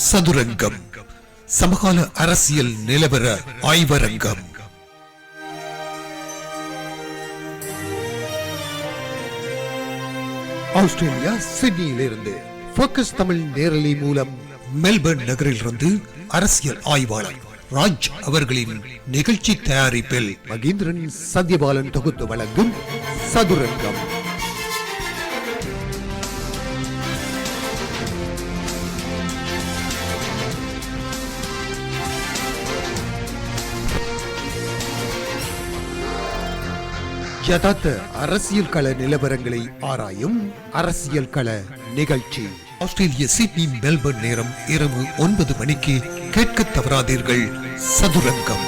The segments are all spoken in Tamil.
சதுரங்கம், சமகால அரசியல் நிலவர ஆய்வரங்கம். ஆஸ்திரேலியா சிட்னியிலிருந்து போக்கஸ் தமிழ் நேரலை மூலம் மெல்பர்ன் நகரிலிருந்து அரசியல் ஆய்வாளர் ராஜ் அவர்களின் நிகழ்ச்சி தயாரிப்பில் மகேந்திரன் சத்யபாலன் தொகுத்து வழங்கும் சதுரங்கம். யதார்த்த அரசியல் கள நிலவரங்களை ஆராயும் அரசியல் கள நிகழ்ச்சி. ஆஸ்திரேலிய சிட்னி மெல்பர்ன் நேரம் இரவு 9 மணிக்கு கேட்க தவறாதீர்கள். சதுரங்கம்.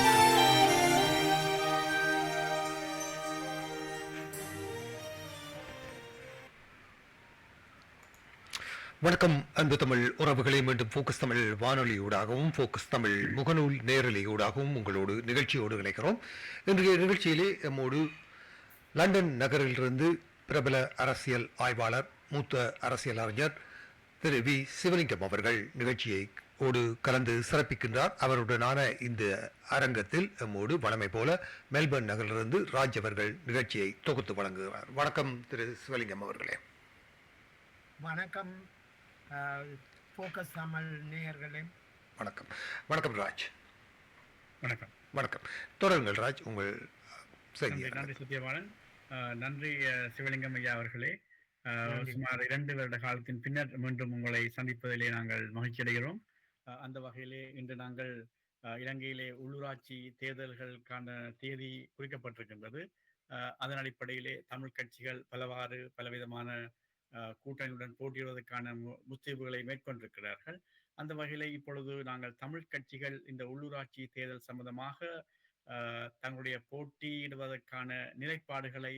வணக்கம் அன்பு தமிழ் உறவுகளை, மீண்டும் போக்கஸ் தமிழ் வானொலியூடாகவும் போக்கஸ் தமிழ் முகநூல் நேரலையூடாகவும் உங்களோடு நிகழ்ச்சியோடு இணைக்கிறோம். இன்றைய நிகழ்ச்சியிலே நம்மோடு லண்டன் நகரிலிருந்து பிரபல அரசியல் ஆய்வாளர், மூத்த அரசியல் அறிஞர் திரு வி சிவலிங்கம் அவர்கள் நிகழ்ச்சியை கலந்து சிறப்பிக்கின்றார். அவருடனான இந்த அரங்கத்தில் நம்மோடு வழமை போல மெல்பர்ன் நகரிலிருந்து ராஜ் அவர்கள் நிகழ்ச்சியை தொகுத்து வழங்குகிறார். வணக்கம் திரு சிவலிங்கம் அவர்களே. வணக்கம் போக்கஸ் தமிழ் நேயர்களே. வணக்கம். வணக்கம் ராஜ். வணக்கம். வணக்கம். தொடருங்கள் ராஜ், உங்கள் செய்தி. நன்றி சத்யபாலன். நன்றி சிவலிங்கம் ஐயா அவர்களே. சுமார் 2 வருட காலத்தின் பின்னர் மீண்டும் உங்களை சந்திப்பதிலே நாங்கள் மகிழ்ச்சி அடைகிறோம். அந்த வகையிலே இன்று நாங்கள் இலங்கையிலே உள்ளூராட்சி தேர்தல்களுக்கான தேதி குறிக்கப்பட்டிருக்கின்றது. அதன் அடிப்படையிலே தமிழ் கட்சிகள் பலவிதமான கூட்டணியுடன் போட்டியிடுவதற்கான முஸ்தீபுகளை மேற்கொண்டிருக்கிறார்கள். அந்த வகையிலே இப்பொழுது நாங்கள் தமிழ் கட்சிகள் இந்த உள்ளூராட்சி தேர்தல் சம்பந்தமாக தங்களுடைய போட்டியிடுவதற்கான நிலைப்பாடுகளை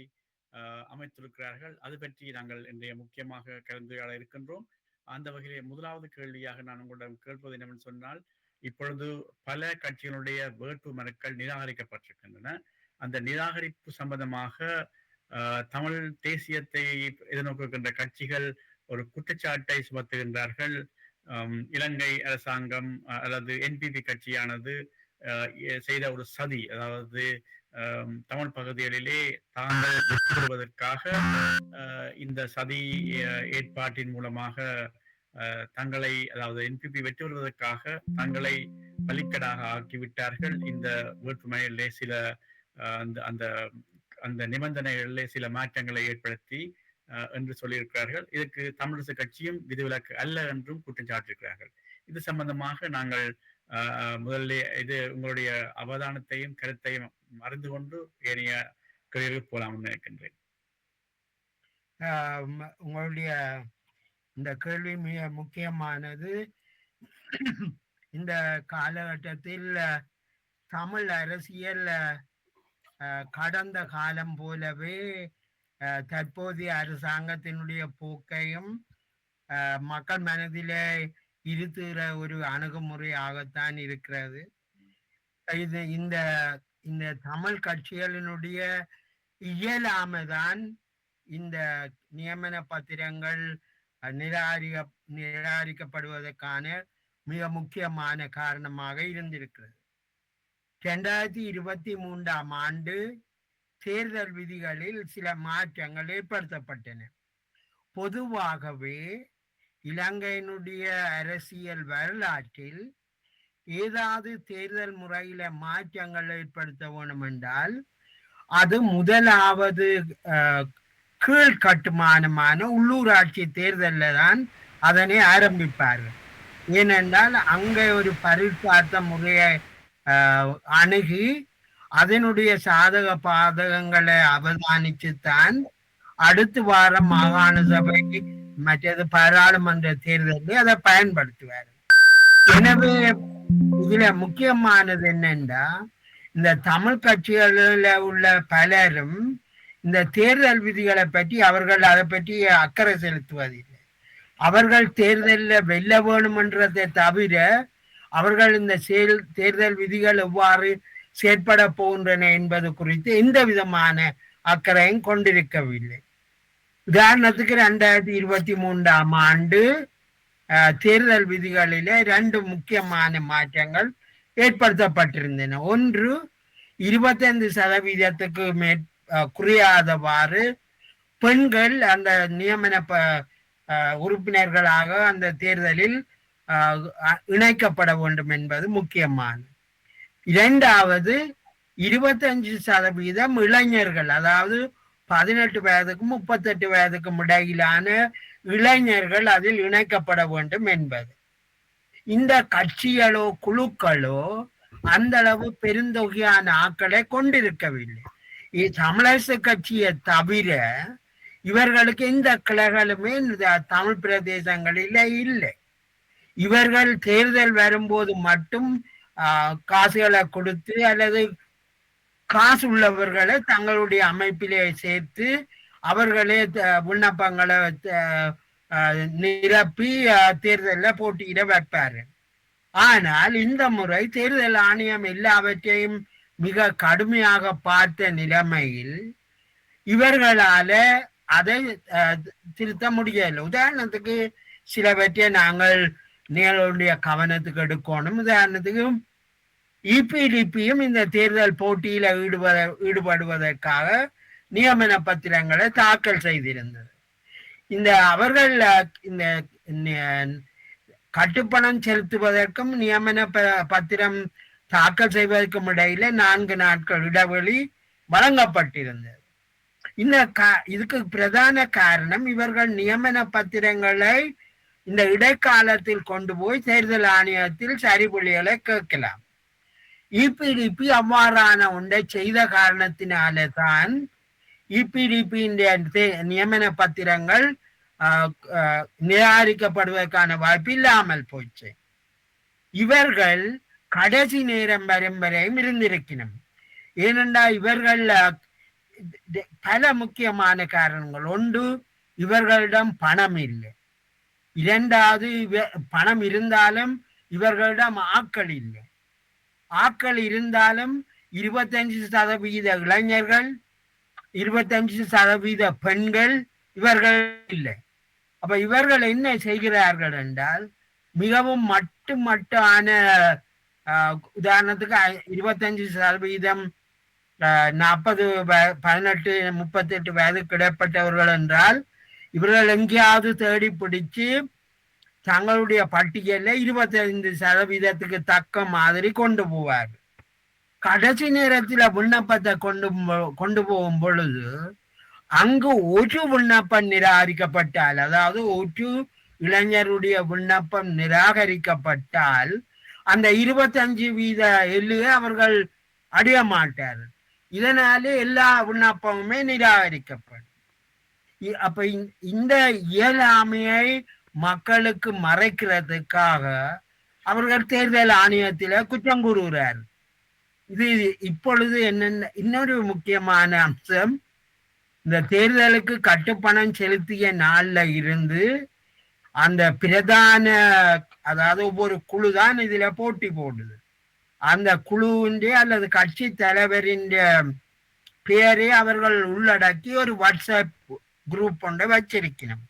அமைத்திருக்கிறார்கள். அது பற்றி நாங்கள் இன்றைய முக்கியமாக கலந்துரையாட இருக்கின்றோம். அந்த வகையிலே முதலாவது கேள்வியாக நான் உங்களிடம் கேட்பது என்னவென்று சொன்னால், இப்பொழுது பல கட்சிகளுடைய வேட்பு மனுக்கள் நிராகரிக்கப்பட்டிருக்கின்றன. அந்த நிராகரிப்பு சம்பந்தமாக தமிழ் தேசியத்தை எதிர்நோக்குகின்ற கட்சிகள் ஒரு குற்றச்சாட்டை சுமத்துகின்றார்கள். இலங்கை அரசாங்கம் அல்லது என்பிபி கட்சியானது செய்த ஒரு சதி, அதாவது தமிழ் பகுதிகளிலே தாங்கள் வெற்றி பெறுவதற்காக இந்த சதி ஏற்பாட்டின் மூலமாக தங்களை, அதாவது என்பிபி வெற்றி பெறுவதற்காக தங்களை பலிக்கடாக ஆக்கிவிட்டார்கள். இந்த வேட்புமனுவிலே சில அந்த நிபந்தனைகளிலே சில மாற்றங்களை ஏற்படுத்தி என்று சொல்லியிருக்கிறார்கள். இதுக்கு தமிழரசு கட்சியும் விதிவிலக்கு அல்ல என்றும் குற்றம் சாட்டியிருக்கிறார்கள். இது சம்பந்தமாக நாங்கள் முதல்ல உங்களுடைய அவதானத்தையும் கருத்தையும் அறிந்து கொண்டு ஏனைய கேள்விகளுக்கு போலாம் நினைக்கின்றேன். உங்களுடைய இந்த கேள்வி மிக முக்கியமானது. இந்த காலகட்டத்தில் தமிழ் அரசியல் கடந்த காலம் போலவே தற்போதைய அரசாங்கத்தினுடைய போக்கையும் மக்கள் மனதிலே இருத்துகிற ஒரு அணுகுமுறையாகத்தான் இருக்கிறது. இது இந்த தமிழ் கட்சிகளினுடைய இயலாமைதான் இந்த நியமன பத்திரங்கள் நிராகரிக்கப்படுவதற்கான மிக முக்கியமான காரணமாக இருந்திருக்கிறது. 2023ஆம் ஆண்டு தேர்தல் விதிகளில் சில மாற்றங்கள் ஏற்படுத்தப்பட்டன. பொதுவாகவே இலங்கையினுடைய அரசியல் வரலாற்றில் ஏதாவது தேர்தல் முறையில மாற்றங்கள் ஏற்படுத்த வேண்டும் என்றால் அது முதலாவது கீழ் கட்டுமானமான உள்ளூராட்சி தேர்தலில் தான் அதனை ஆரம்பிப்பார்கள். ஏனென்றால் அங்கே ஒரு பரிசார்த்த முறையை அணுகி அதனுடைய சாதக பாதகங்களை அவதானிச்சுத்தான் அடுத்த வாரம் மாகாண சபை மற்றது பாராளுமன்ற தேர்தலில் அதை பயன்படுத்துவார். எனவே இதுல முக்கியமானது என்னென்றா, இந்த தமிழ் கட்சிகளில் உள்ள பலரும் இந்த தேர்தல் விதிகளை பற்றி அவர்கள் அதை பற்றி அக்கறை செலுத்துவதில்லை. அவர்கள் தேர்தலில் வெல்ல வேணுமென்றதை தவிர அவர்கள் இந்த தேர்தல் விதிகள் எவ்வாறு செயற்பட போகின்றன என்பது குறித்து எந்த விதமான அக்கறையும் கொண்டிருக்கவில்லை. உதாரணத்துக்கு 2023ஆம் ஆண்டு தேர்தல் விதிகளிலே 2 முக்கியமான மாற்றங்கள் ஏற்படுத்தப்பட்டிருந்தன. ஒன்று, 25% குறையாதவாறு பெண்கள் அந்த நியமன உறுப்பினர்களாக அந்த தேர்தலில் இணைக்கப்பட வேண்டும் என்பது முக்கியமானது. இரண்டாவது, 25% இளைஞர்கள், அதாவது 18 வயதுக்கும் 38 வயதுக்கும் இடையிலான இளைஞர்கள் அதில் இணைக்கப்பட வேண்டும் என்பது. இந்த கட்சிகளோ குழுக்களோ அந்த அளவு பெருந்தொகையான ஆட்களை கொண்டிருக்கவில்லை. தமிழரசு கட்சியை தவிர இவர்களுக்கு எந்த கிளைகளுமே தமிழ் பிரதேசங்களில் இல்லை. இவர்கள் தேர்தல் வரும்போது மட்டும் காசுகளை கொடுத்து அல்லது காசு உள்ளவர்களை தங்களுடைய அமைப்பிலே சேர்த்து அவர்களே விண்ணப்பங்களை நிரப்பி தேர்தலில் போட்டியிட வைப்பாரு. ஆனால் இந்த முறை தேர்தல் ஆணையம் எல்லாவற்றையும் மிக கடுமையாக பார்த்த நிலைமையில் இவர்களால அதை திருத்த முடியலை. உதாரணத்துக்கு சிலவற்றை நாங்கள் நீங்களுடைய கவனத்துக்கு எடுக்கணும். உதாரணத்துக்கு இபிடிபியும் இந்த தேர்தல் போட்டியில ஈடுபடுவதற்காக நியமன பத்திரங்களை தாக்கல் செய்திருந்தது. இந்த அவர்கள் இந்த கட்டுப்பணம் செலுத்துவதற்கும் நியமன பத்திரம் தாக்கல் செய்வதற்கும் இடையில 4 நாட்கள் இடைவெளி வழங்கப்பட்டிருந்தது. இதுக்கு பிரதான காரணம் இவர்கள் நியமன பத்திரங்களை இந்த இடைக்காலத்தில் கொண்டு போய் தேர்தல் ஆணையத்தில் சரிபுள்ளிகளை கேட்கலாம். இபிடிபி அவ்வாறான ஒன்றை செய்த காரணத்தினாலே தான் இபிடிபி நியமன பத்திரங்கள் நிராகரிக்கப்படுவதற்கான வாய்ப்பு இல்லாமல் போச்சு. இவர்கள் கடைசி நேரம் வரும் வரையும் இருந்திருக்கணும். ஏனென்றால் இவர்கள் பல முக்கியமான காரணங்கள். ஒன்று, இவர்களிடம் பணம் இல்லை. இரண்டாவது, பணம் இருந்தாலும் இவர்களிடம் ஆட்கள் இல்லை. ஆட்கள் இருந்தாலும் 25% இளைஞர்கள், 25% பெண்கள் இவர்கள் இல்லை. அப்ப இவர்கள் என்ன செய்கிறார்கள் என்றால் மிகவும் மட்டுமட்டான உதாரணத்துக்கு 25% 40, 18, 38 வயதுக்கு இடைப்பட்டவர்கள் என்றால் இவர்கள் எங்கேயாவது தேடி பிடிச்சு தங்களுடைய பட்டியலில் 25% தக்க மாதிரி கொண்டு போவார். கடைசி நேரத்தில் விண்ணப்பத்தை கொண்டு போகும் பொழுது அங்கு ஒரு விண்ணப்பம் நிராகரிக்கப்பட்டால், அதாவது ஒரு இளைஞருடைய விண்ணப்பம் நிராகரிக்கப்பட்டால் அந்த 25% அவர்கள் அடைய மாட்டார். இதனாலே எல்லா விண்ணப்பமுமே நிராகரிக்கப்படும். அப்ப இந்த இயலாமையை மக்களுக்கு மறைக்கிறதுக்காக அவர்கள் தேர்தல் ஆணையத்தில குற்றம் கூறுகிறார். இது இப்பொழுது என்னென்ன இன்னொரு முக்கியமான அம்சம், இந்த தேர்தலுக்கு கட்டுப்பணம் செலுத்திய நாள்ல இருந்து அந்த பிரதான, அதாவது ஒவ்வொரு குழு தான் இதுல போட்டி போடுது. அந்த குழுவின் அல்லது கட்சி தலைவரின் பெயரை அவர்கள் உள்ளடக்கி ஒரு வாட்ஸ்அப் குரூப் ஒன்றை வச்சிருக்கணும்.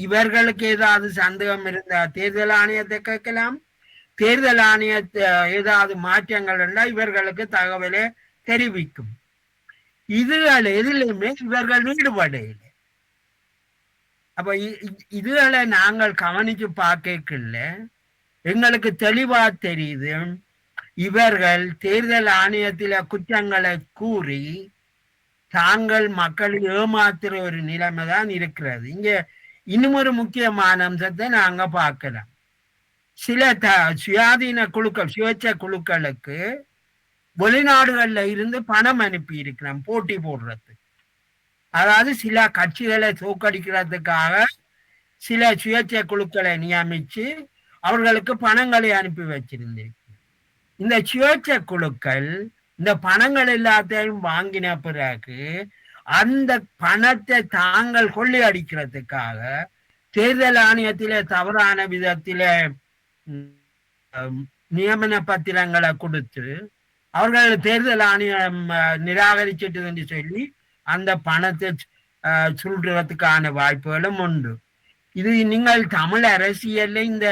இவர்களுக்கு ஏதாவது சந்தேகம் இருந்தால் தேர்தல் ஆணையத்தை கேட்கலாம். தேர்தல் ஆணையத்தை ஏதாவது மாற்றங்கள் இருந்தால் இவர்களுக்கு தகவலை தெரிவிக்கும். எதிலுமே இவர்கள் ஈடுபடையில்லை. அப்ப இதுகளை நாங்கள் கவனிச்சு பார்க்கல எங்களுக்கு தெளிவா தெரியுது, இவர்கள் தேர்தல் ஆணையத்தில குற்றங்களை கூறி தாங்கள் மக்களை ஏமாத்துற ஒரு நிலைமை தான் இருக்கிறது. இங்க இன்னும் ஒரு முக்கியமான அம்சத்தை நாங்க பார்க்கலாம். சில சுயாதீன குழுக்கள், சுயேட்சை குழுக்களுக்கு வெளிநாடுகள்ல இருந்து பணம் அனுப்பி இருக்கிறோம் போட்டி போடுறது. அதாவது சில கட்சிகளை தோற்கடிக்கிறதுக்காக சில சுயேட்சை குழுக்களை நியமிச்சு அவர்களுக்கு பணங்களை அனுப்பி வச்சிருந்திருக்கு. இந்த சுயேட்சை குழுக்கள் இந்த பணங்கள் எல்லாத்தையும் வாங்கின பிறகு அந்த பணத்தை தாங்கள் கொள்ளையடிக்கிறதுக்காக தேர்தல் ஆணையத்திலே தவறான விதத்தில நியமன பத்திரங்களை கொடுத்து அவர்கள் தேர்தல் ஆணையம் நிராகரிச்சிட்டு என்று சொல்லி அந்த பணத்தை சுருட்டுறதுக்கான வாய்ப்புகளும் உண்டு. இது நீங்கள் தமிழ் அரசியல்ல இந்த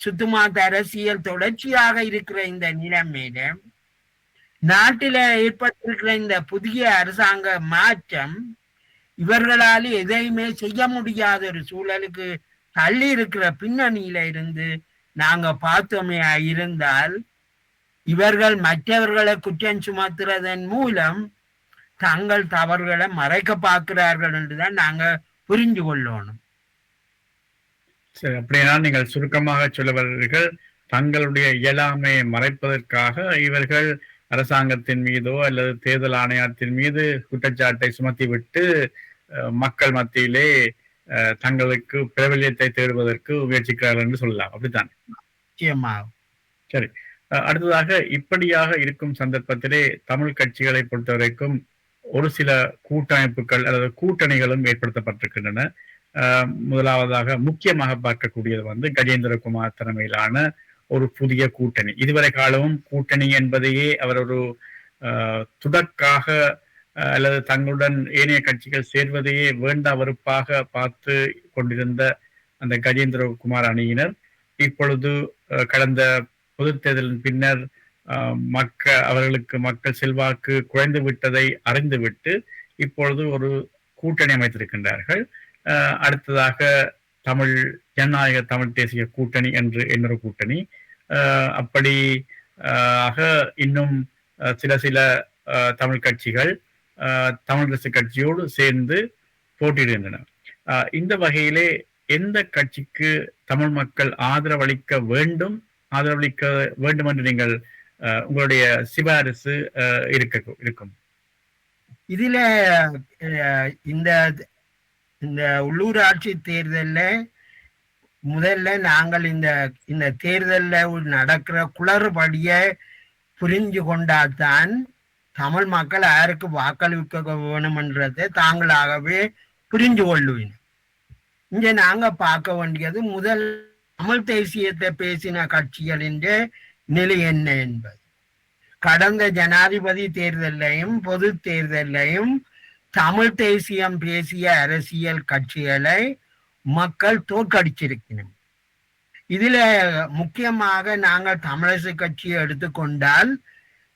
சுத்துமாத்த அரசியல் தொடர்ச்சியாக இருக்கிற இந்த நிலைமையில நாட்டில ஏற்பட்டிருக்கிற இந்த புதிய அரசாங்க மாற்றம் இவர்களால் எதையுமே செய்ய முடியாத ஒரு சூழலுக்கு தள்ளி இருக்கிற பின்னணியில இருந்து நாங்க பார்த்தோமே இருந்தால் இவர்கள் மற்றவர்களை குற்றம் சுமத்துறதன் மூலம் தங்கள் தவறுகளை மறைக்க பார்க்கிறார்கள் என்றுதான் நாங்க புரிந்து கொள்ளணும். சரி, அப்படின்னா நீங்கள் சுருக்கமாக சொல்லுவர்கள் தங்களுடைய இயலாமையை மறைப்பதற்காக இவர்கள் அரசாங்கத்தின் மீதோ அல்லது தேர்தல் ஆணையத்தின் மீது குற்றச்சாட்டை சுமத்திவிட்டு மக்கள் மத்தியிலே தங்களுக்கு பிரபல்யத்தை தேடுவதற்கு முயற்சிக்கிறார்கள் என்று சொல்லலாம். அப்படித்தான்? சரி, அடுத்ததாக இப்படியாக இருக்கும் சந்தர்ப்பத்திலே தமிழ் கட்சிகளை பொறுத்தவரைக்கும் ஒரு சில கூட்டமைப்புகள் அல்லது கூட்டணிகளும் ஏற்படுத்தப்பட்டிருக்கின்றன. முதலாவதாக முக்கியமாக பார்க்கக்கூடியது கஜேந்திரகுமார் தலைமையிலான ஒரு புதிய கூட்டணி. இதுவரை காலமும் கூட்டணி என்பதையே அவர் ஒரு துடக்காக அல்லது தங்களுடன் ஏனைய கட்சிகள் சேர்வதையே வேண்டா வெறுப்பாக பார்த்து கொண்டிருந்த அந்த கஜேந்திரகுமார் அணியினர் இப்பொழுது கடந்த பொது தேர்தலின் பின்னர் அவர்களுக்கு மக்கள் செல்வாக்கு குறைந்து விட்டதை அறிந்துவிட்டு இப்பொழுது ஒரு கூட்டணி அமைத்திருக்கின்றார்கள். அடுத்ததாக தமிழ் ஜனநாயக தமிழ் தேசிய கூட்டணி என்று இன்னொரு கூட்டணி, அப்படி ஆக இன்னும் சில தமிழ் கட்சிகள் தமிழரசு கட்சியோடு சேர்ந்து போட்டியிடுகின்றன. இந்த வகையிலே எந்த கட்சிக்கு தமிழ் மக்கள் ஆதரவளிக்க வேண்டும் என்று நீங்கள் உங்களுடைய சிபாரிசு இருக்கும்? இதுல இந்த உள்ளூராட்சி தேர்தல்ல முதல்ல நாங்கள் இந்த தேர்தல்ல நடக்கிற குளறுபடிய புரிஞ்சு கொண்டால்தான் தமிழ் மக்கள் யாருக்கு வாக்களிக்க வேணும்ன்றதை தாங்களாகவே புரிஞ்சு கொள்ளுவேன். இங்க நாங்க பார்க்க வேண்டியது முதல் தமிழ் தேசியத்தை பேசின கட்சிகளின் நிலை என்ன என்பது. கடந்த ஜனாதிபதி தேர்தலையும் பொது தேர்தலையும் தமிழ் தேசியம் பேசிய அரசியல் கட்சிகளை மக்கள் தோற்கடிச்சிருக்கணும். இதுல முக்கியமாக நாங்கள் தமிழரசு கட்சியை எடுத்துக்கொண்டால்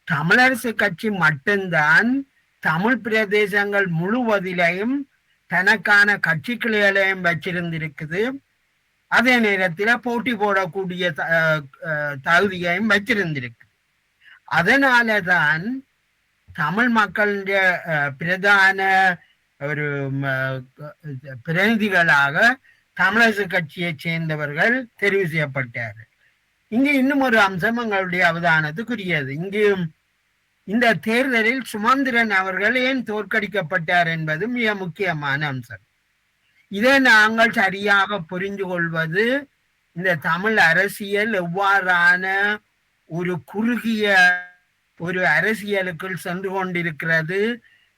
தமிழரசு கட்சி மட்டும்தான் தமிழ் பிரதேசங்கள் முழுவதிலையும் தனக்கான கட்சி கிளைகளையும் வச்சிருந்திருக்குது. அதே நேரத்தில் போட்டி போடக்கூடிய தகுதியையும் வச்சிருந்திருக்கு. அதனாலதான் தமிழ் மக்களுடைய பிரதான ஒரு பிரதிநிதிகளாக தமிழரசு கட்சியை சேர்ந்தவர்கள் தெரிவு செய்யப்பட்டார்கள். இங்கு இன்னும் ஒரு அம்சம் எங்களுடைய அவதானத்துக்குரியது. இங்கு இந்த தேர்தலில் சுமந்திரன் அவர்கள் ஏன் தோற்கடிக்கப்பட்டார் என்பது மிக முக்கியமான அம்சம். இதை நாங்கள் சரியாக புரிந்து கொள்வது இந்த தமிழ் அரசியல் எவ்வாறான ஒரு குறுகிய ஒரு அரசியலுக்குள் சென்று கொண்டிருக்கிறது,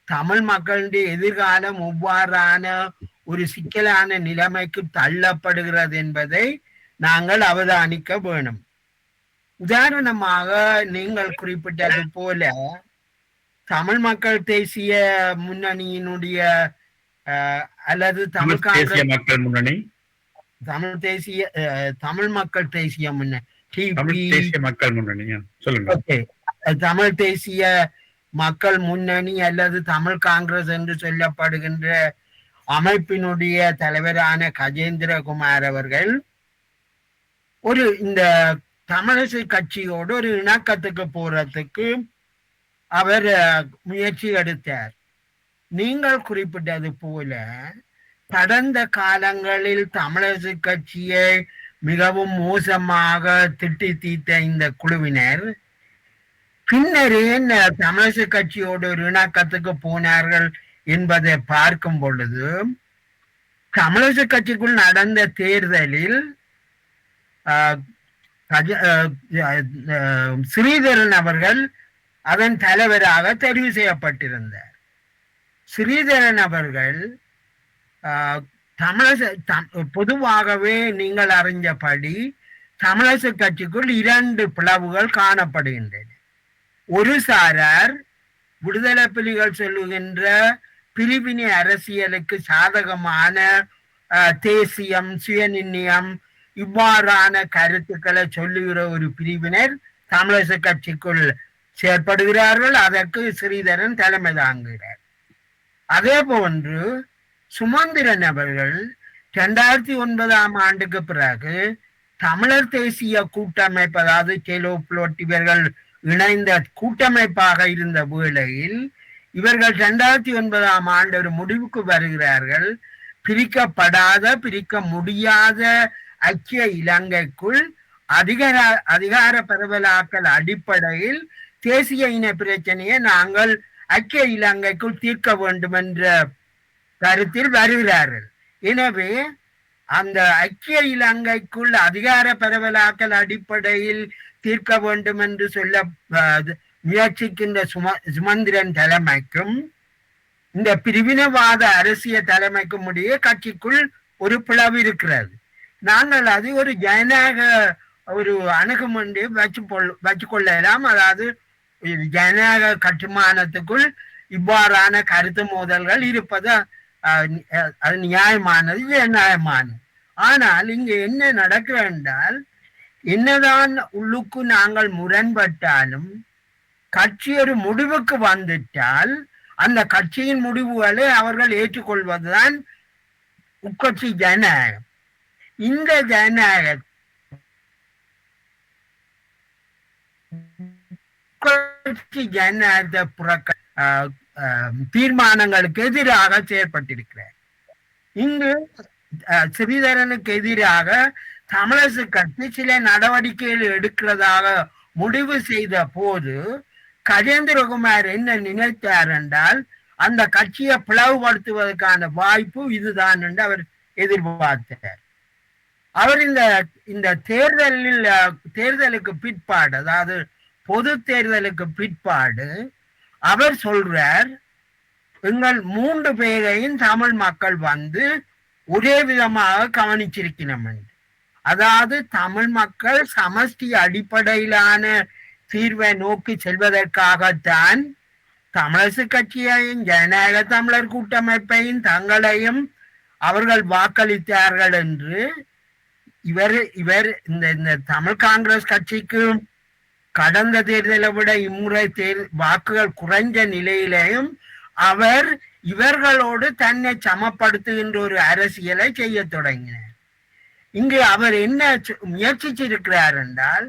தமிழ் மக்களுடைய எதிர்காலம் எவ்வாறான ஒரு சிக்கலான நிலைமைக்கு தள்ளப்படுகிறது என்பதை நாங்கள் அவதானிக்க வேணும். உதாரணமாக நீங்கள் குறிப்பிட்டது போல தமிழ் மக்கள் தேசிய முன்னணியினுடைய அல்லது தமிழ் மக்கள் முன்னணி, தமிழ் மக்கள் தேசிய தமிழ் தேசிய மக்கள் முன்னணி அல்லது தமிழ் காங்கிரஸ் என்று சொல்லப்படுகின்ற அமைப்பினுடைய தலைவரான கஜேந்திரகுமார் அவர்கள் இந்த தமிழரசு கட்சியோடு ஒரு இணக்கத்துக்கு போறதுக்கு அவர் முயற்சி எடுத்தார். நீங்கள் குறிப்பிட்டது போல கடந்த காலங்களில் தமிழரசு கட்சியை மிகவும் மோசமாக திட்டி தீர்த்த இந்த குழுவினர் பின்னரே தமிழரசு கட்சியோடு ஒரு இணக்கத்துக்கு போனார்கள் என்பதை பார்க்கும் பொழுது தமிழரசு கட்சிக்குள் நடந்த தேர்தலில் ஸ்ரீதரன் அவர்கள் அதன் தலைவராக தெரிவு செய்யப்பட்டிருந்தார். ஸ்ரீதரன் அவர்கள் பொதுவாகவே நீங்கள் அறிஞ்சபடி தமிழரசு கட்சிக்குள் 2 பிளவுகள் காணப்படுகின்றன. ஒரு சாரார் விடுதலை புலிகள் சொல்லுகின்ற பிரிவினை அரசியலுக்கு சாதகமான தேசியம், சுயநிர்ணயம் இவ்வாறான கருத்துக்களை சொல்லுகிற ஒரு பிரிவினர் தமிழரசு கட்சிக்குள் செயற்படுகிறார்கள். அதற்கு ஸ்ரீதரன் தலைமை தாங்குகிறார். அதே போன்று சுமந்திரன் அவர்கள் 2009 ஆண்டுக்கு பிறகு தமிழர் தேசிய கூட்டமைப்பு, அதாவது டெலோப்ளோட் இவர்கள் இணைந்த கூட்டமைப்பாக இருந்த வேளையில் இவர்கள் 2009 ஆண்டு ஒரு முடிவுக்கு வருகிறார்கள். பிரிக்கப்படாத, பிரிக்க முடியாத ஐக்கிய இலங்கைக்குள் அதிகார பரவலாக்கல் அடிப்படையில் தேசிய இன பிரச்சனையை நாங்கள் ஐக்கிய இலங்கைக்குள் தீர்க்க வேண்டும் என்ற கருத்தில் வருகிறார்கள். எனவே அந்த ஐக்கிய இலங்கைக்குள் அதிகார பரவலாக்கல் அடிப்படையில் தீர்க்க வேண்டும் என்று சொல்ல முயற்சிக்கின்ற சுமந்திரன் தலைமைக்கும் இந்த பிரிவினவாத அரசியல் தலைமைக்கும் இடையே கட்சிக்குள் ஒரு பிளவு இருக்கிறது. நாங்கள் அது ஒரு ஜனநாயக ஒரு அணுகுமுறை வச்சு கொள்ளலாம். அதாவது ஜனநாயக கட்டுமானத்துக்குள் இவ்வாறான கருத்து மோதல்கள் இருப்பது அது நியாயமானது, ஜனநாயகமானது. ஆனால் இங்கு என்ன நடக்கிற என்றால், என்னதான் உள்ளுக்கு நாங்கள் முரண்பட்டாலும் கட்சி ஒரு முடிவுக்கு வந்துட்டால் அந்த கட்சியின் முடிவுகளை அவர்கள் ஏற்றுக்கொள்வதுதான் உட்கட்சி ஜனநாயகம். இந்த ஜனநாயக ஜனநாயகத்தை தீர்மானங்களுக்கு எதிராக செயற்பட்டிருக்கிறார். இங்கு ஸ்ரீதரனுக்கு எதிராக தமிழரசு கட்சி சில நடவடிக்கைகள் எடுக்கிறதாக முடிவு செய்த போது கஜேந்திரகுமார் என்ன நினைத்தார் என்றால், அந்த கட்சியை பிளவுபடுத்துவதற்கான வாய்ப்பு இதுதான் என்று அவர் எதிர்பார்த்தார். அவர் இந்த தேர்தலுக்கு பிற்பாடு, அதாவது பொது தேர்தலுக்கு பிற்பாடு அவர் சொல்றார், எங்கள் 3 பேரையும் தமிழ் மக்கள் வந்து ஒரே விதமாக கவனிச்சிருக்கணும் என்று. அதாவது தமிழ் மக்கள் சமஷ்டி அடிப்படையிலான தீர்வை நோக்கி செல்வதற்காகத்தான் தமிழரசு கட்சியையும் ஜனநாயக தமிழர் கூட்டமைப்பையும் தங்களையும் அவர்கள் வாக்களித்தார்கள் என்று இவர் இந்த தமிழ் காங்கிரஸ் கட்சிக்கு கடந்த தேர்தலை விட இம்முறை வாக்குகள் குறைஞ்ச நிலையிலேயும் அவர் இவர்களோடு தன்னை சமப்படுத்துகின்ற ஒரு அரசியலை செய்ய தொடங்கினார். இங்கு அவர் என்ன முயற்சிச்சிருக்கிறார் என்றால்,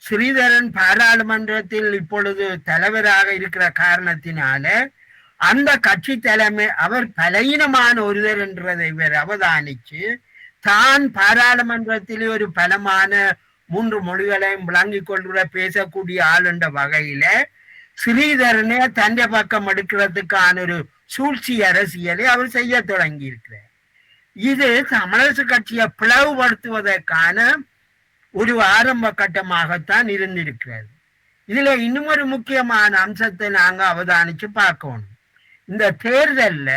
ஸ்ரீதரன் பாராளுமன்றத்தில் இப்பொழுது தலைவராக இருக்கிற காரணத்தினால அந்த கட்சி தலைமை அவர் பலகீனமான ஒருவர் என்றதை இவர் அவதானிச்சு, தான் பாராளுமன்றத்திலே ஒரு பலமான 3 மொழிகளையும் விளங்கிக் கொள்கிற பேசக்கூடிய ஆள் என்ற வகையில ஸ்ரீதரனே தந்தை பக்கம் எடுக்கிறதுக்கான ஒரு சூழ்ச்சி அரசியலை அவர் செய்ய தொடங்கி இருக்கிறார். இது தமிழரசு கட்சியை பிளவுபடுத்துவதற்கான ஒரு ஆரம்ப கட்டமாகத்தான் இருந்திருக்கிறது. இதுல இன்னும் ஒரு முக்கியமான அம்சத்தை நாங்க அவதானிச்சு பார்க்கணும். இந்த தேர்தல்ல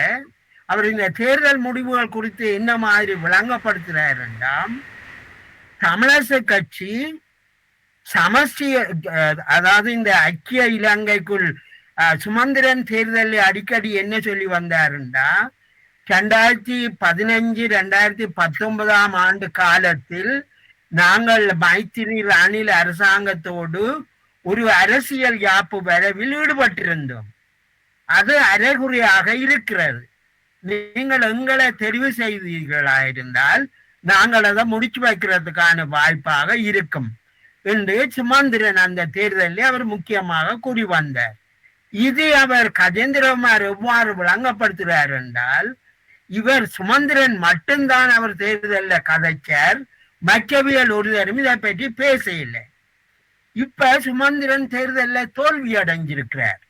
அவர் இந்த தேர்தல் முடிவுகள் குறித்து என்ன மாதிரி விளங்கப்படுத்துறார் என்றால், தமிழரசு கட்சி சமஷ்டி, அதாவது இந்த ஐக்கிய இலங்கைக்குள் சுமந்திரன் தேர்தலில் அடிக்கடி என்ன சொல்லி வந்தாருண்டா, 2015 2019 ஆண்டு காலத்தில் நாங்கள் மைத்திரி ரணில் அரசாங்கத்தோடு ஒரு அரசியல் யாப்பு வரவில் ஈடுபட்டிருந்தோம். அது அரைகுறையாக இருக்கிறது. நீங்கள் எங்களை தெரிவு செய்தீர்களாயிருந்தால் நாங்கள் அதை முடிச்சு வைக்கிறதுக்கான வாய்ப்பாக இருக்கும் என்று சுமந்திரன் அந்த தேர்தலில் அவர் முக்கியமாக கூறி வந்தார். இது அவர் கஜேந்திரகுமார் எவ்வாறு விளங்கப்படுத்துகிறார் என்றால், இவர் சுமந்திரன் மட்டும்தான் அவர் தேர்தலில் கதைச்சார், மற்றவியல் ஒருவரும் இதை பற்றி பேசவில்லை. இப்ப சுமந்திரன் தேர்தலில் தோல்வி அடைஞ்சிருக்கிறார்.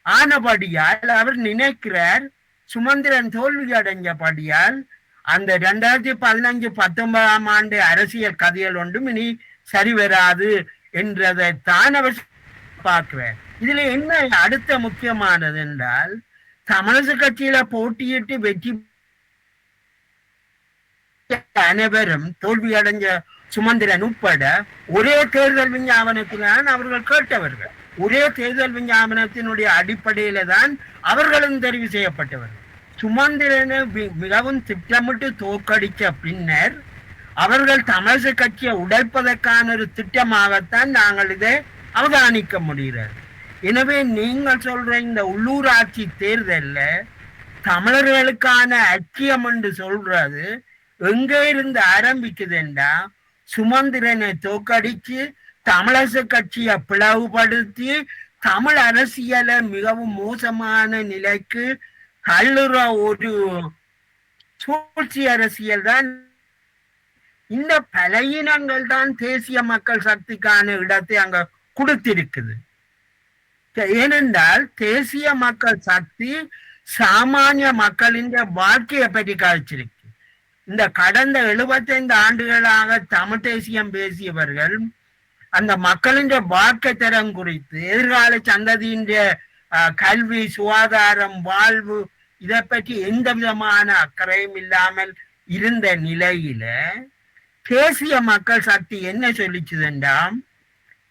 ஆனபடியால் அவர் நினைக்கிறார், சுமந்திரன் தோல்வி அடைஞ்சபடியால் அந்த 2015-19 ஆண்டு அரசியல் கதைகள் ஒன்றும் இனி சரி வராது என்றதைத்தான் அவர் பார்க்கிறார். இதுல என்ன அடுத்த முக்கியமானது என்றால், தமிழரசு கட்சியில போட்டியிட்டு வெற்றி அனைவரும் தோல்வி அடைஞ்ச சுமந்திரன் உட்பட ஒரே தேர்தல் விஞ்ஞாபனத்தில்தான் அவர்கள் கேட்டவர்கள். ஒரே தேர்தல் விஞ்ஞாபனத்தினுடைய அடிப்படையில தான் அவர்களும் தெரிவு செய்யப்பட்டவர்கள். சுமந்திரனை மிகவும் திட்டமிட்டு தோற்கடித்த பின்னர் அவர்கள் தமிழக கட்சியை உடைப்பதற்கான ஒரு திட்டமாகத்தான் நாங்கள் இதை அவதானிக்க முடிகிறது. எனவே நீங்கள் சொல்ற இந்த உள்ளூராட்சி தேர்தல்ல தமிழர்களுக்கான ஐக்கியம் என்று சொல்றது எங்கே இருந்து ஆரம்பிக்குதுண்டா, சுமந்திரனை தோற்கடிச்சு தமிழக கட்சியை பிளவுபடுத்தி தமிழ் அரசியலை மிகவும் மோசமான நிலைக்கு தள்ளுற ஒரு சூழ்ச்சி அரசியல் தான். இந்த பலகீனங்கள் தான் தேசிய மக்கள் சக்திக்கான இடத்தை அங்க கொடுத்திருக்குது. ஏனென்றால் தேசிய மக்கள் சக்தி சாமானிய மக்களின் வாழ்க்கையை பற்றி காய்ச்சிருக்கு. இந்த கடந்த 75 ஆண்டுகளாக தமிழ் தேசியம் பேசியவர்கள் அந்த மக்களின் வாழ்க்கை தரம் குறித்து, எதிர்கால சந்ததியின் கல்வி, சுகாதாரம், வாழ்வு இதை பற்றி எந்த விதமான அக்கறையும் இல்லாமல் இருந்த நிலையில தேசிய மக்கள் சக்தி என்ன சொல்லிச்சுதுண்டாம்,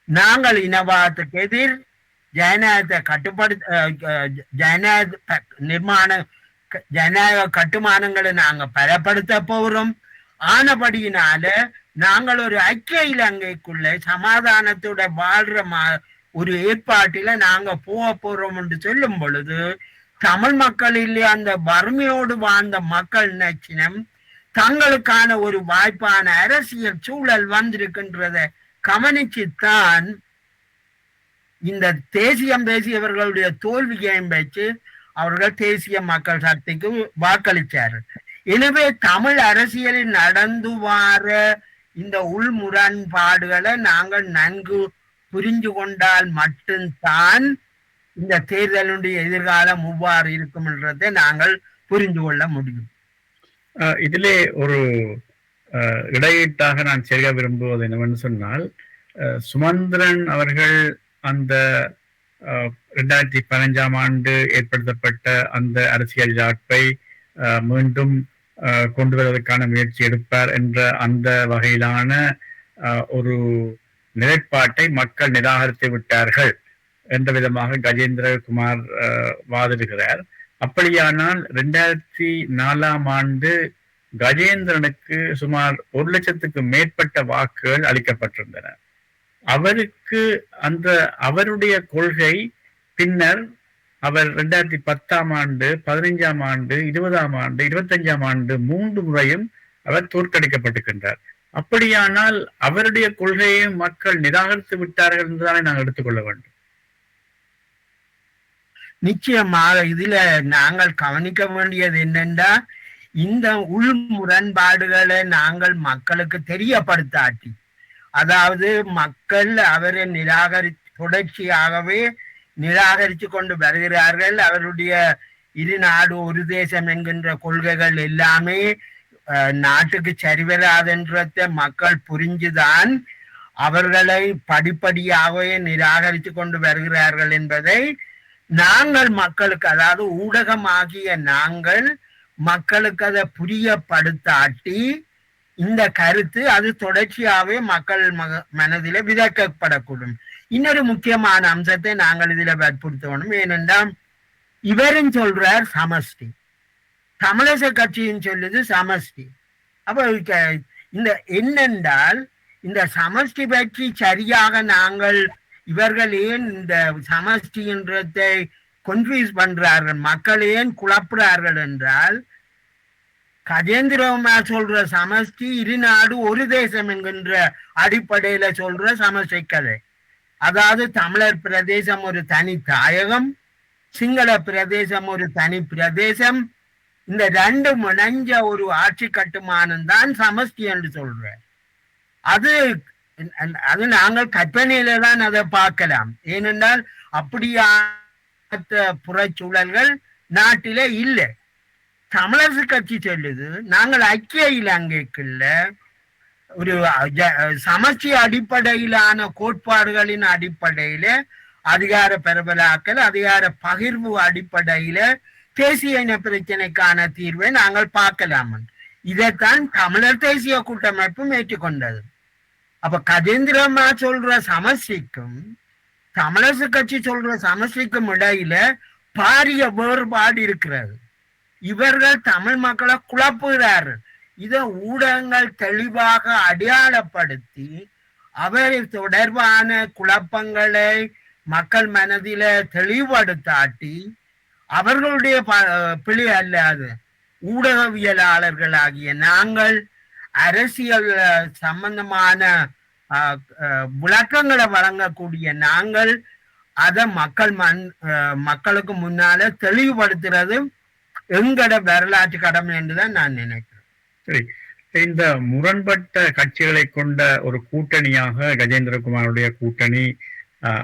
நாங்கள் இனவாதத்துக்கு எதிர், ஜனநாயகத்தை ஜனநாயக கட்டுமானங்களை நாங்க பலப்படுத்த போறோம். ஆனபடியினால நாங்கள் ஒரு ஐக்கிய இலங்கைக்குள்ள சமாதானத்தோட வாழ்ற ஒரு ஏற்பாட்டில நாங்க போக போறோம் என்று சொல்லும் பொழுது தமிழ் மக்களிலே அந்த வறுமையோடு வாழ்ந்த மக்கள் நினைச்சினம் தங்களுக்கான ஒரு வாய்ப்பான அரசியல் சூழல் வந்திருக்கின்றத கவனிச்சுத்தான் இந்த தேசியம் பேசியவர்களுடைய தோல்வியையும் வச்சு அவர்கள் தேசிய மக்கள் சக்திக்கு வாக்களித்தார்கள். எனவே தமிழ் அரசியலில் நடந்து வார இந்த உள் முரண்பாடுகளை நாங்கள் நன்கு புரிஞ்சு கொண்டால் மட்டும்தான் இந்த தேர்தலுடைய எதிர்காலம் எவ்வாறு இருக்கும் என்றதை நாங்கள் புரிந்து கொள்ள முடியும். இதிலே ஒரு இடையீட்டாக நான் செய்ய விரும்புவது என்னவென்று சொன்னால், சுமந்திரன் அவர்கள் அந்த 2015 ஆண்டு ஏற்படுத்தப்பட்ட அந்த அரசியல் யாட்பை மீண்டும் கொண்டு வருவதற்கான முயற்சி எடுப்பார் என்ற அந்த வகையிலான ஒரு நிலைப்பாட்டை மக்கள் நிராகரித்து விட்டார்கள் என்ற விதமாக கஜேந்திரகுமார் வாதிடுகிறார். அப்படியானால் 2004 ஆண்டு கஜேந்திரனுக்கு சுமார் 1 லட்சத்துக்கு மேற்பட்ட வாக்குகள் அளிக்கப்பட்டிருந்தன. அவருக்கு அவருடைய கொள்கை பின்னர் அவர் 2010 ஆண்டு, 15 ஆண்டு, 20 ஆண்டு, 25 ஆண்டு 3 முறையும் அவர் தோற்கடிக்கப்பட்டிருக்கின்றார். அப்படியானால் அவருடைய கொள்கையை மக்கள் நிராகரித்து விட்டார்கள் என்றுதானே நாங்கள் எடுத்துக்கொள்ள வேண்டும். நிச்சயமாக இதுல நாங்கள் கவனிக்க வேண்டியது என்னென்றா, இந்த உள் முரண்பாடுகளை நாங்கள் மக்களுக்கு தெரியப்படுத்தாட்டி, அதாவது மக்கள் அவரை தொடர்ச்சியாகவே நிராகரித்து கொண்டு வருகிறார்கள். அவருடைய இரு நாடு ஒரு தேசம் என்கின்ற கொள்கைகள் எல்லாமே நாட்டுக்கு சரிவராதென்றதை மக்கள் புரிஞ்சுதான் அவர்களை படிப்படியாகவே நிராகரித்து கொண்டு வருகிறார்கள் என்பதை நாங்கள் மக்களுக்கு, அதாவது ஊடகமாகிய நாங்கள் மக்களுக்கு அதை புரியப்படுத்தாட்டி இந்த கருத்து அது தொடர்ச்சியாகவே மக்கள் மனதில விதைக்கப்படக்கூடும். இன்னொரு முக்கியமான அம்சத்தை நாங்கள் இதுல வற்புறுத்தணும். ஏனென்றால் இவரும் சொல்றார் சமஷ்டி, தமிழக கட்சியும் சொல்லுது சமஷ்டி. அப்ப இந்த என்னென்றால் இந்த சமஷ்டி பற்றி சரியாக நாங்கள் இவர்கள் ஏன் இந்த சமஷ்டின்றதை கன்ஃபியூஸ் பண்றார்கள், மக்கள் ஏன் குழப்புறார்கள் என்றால், கஜேந்திரகுமார் சொல்ற சமஷ்டி இரு நாடு ஒரு தேசம் என்கின்ற அடிப்படையில சொல்ற சமஷ்டி கதை. அதாவது தமிழர் பிரதேசம் ஒரு தனி தாயகம், சிங்கள பிரதேசம் ஒரு தனி பிரதேசம், இந்த ரெண்டு முனைஞ்ச ஒரு ஆட்சி கட்டுமானம் தான் சமஷ்டி என்று சொல்ற. அது நாங்கள் கற்பனையில தான் அதை பார்க்கலாம். ஏனென்றால் அப்படியான புறச்சூழல்கள் நாட்டில இல்லை. தமிழரசு கட்சி சொல்லுது நாங்கள் ஐக்கிய இலங்கைக்குள்ள ஒரு சமஷ்டி அடிப்படையிலான கோட்பாடுகளின் அடிப்படையில அதிகார பரவலாக்கல், அதிகார பகிர்வு அடிப்படையில தேசிய இன பிரச்சனைக்கான தீர்வை நாங்கள் பார்க்கலாம். இதைத்தான் தமிழர் தேசிய கூட்டமைப்பும் ஏற்றுக்கொண்டது. அப்ப கஜேந்திரமா சொல்ற சமஸ்டிக்கும் தமிழரசு கட்சி சொல்ற சமஸ்டிக்கும் இடையில பாரிய வேறுபாடு இருக்கிறது. இவர்கள் தமிழ் மக்களை குழப்புகிறார்கள். இதை ஊடகங்கள் தெளிவாக அடையாளப்படுத்தி அவர் தொடர்பான குழப்பங்களை மக்கள் மனதில தெளிவுபடுத்தாட்டி அவர்களுடைய பிழை அல்லாது ஊடகவியலாளர்களாகிய நாங்கள் அரசியல் சம்பந்தமான விளக்கங்களை வழங்கக்கூடிய நாங்கள் அதை மக்களுக்கு முன்னால தெளிவுபடுத்துறது எங்கட வரலாற்று கடமை என்றுதான் நான் நினைக்கிறேன். சரி, இந்த முரண்பட்ட கட்சிகளை கொண்ட ஒரு கூட்டணியாக கஜேந்திரகுமாருடைய கூட்டணி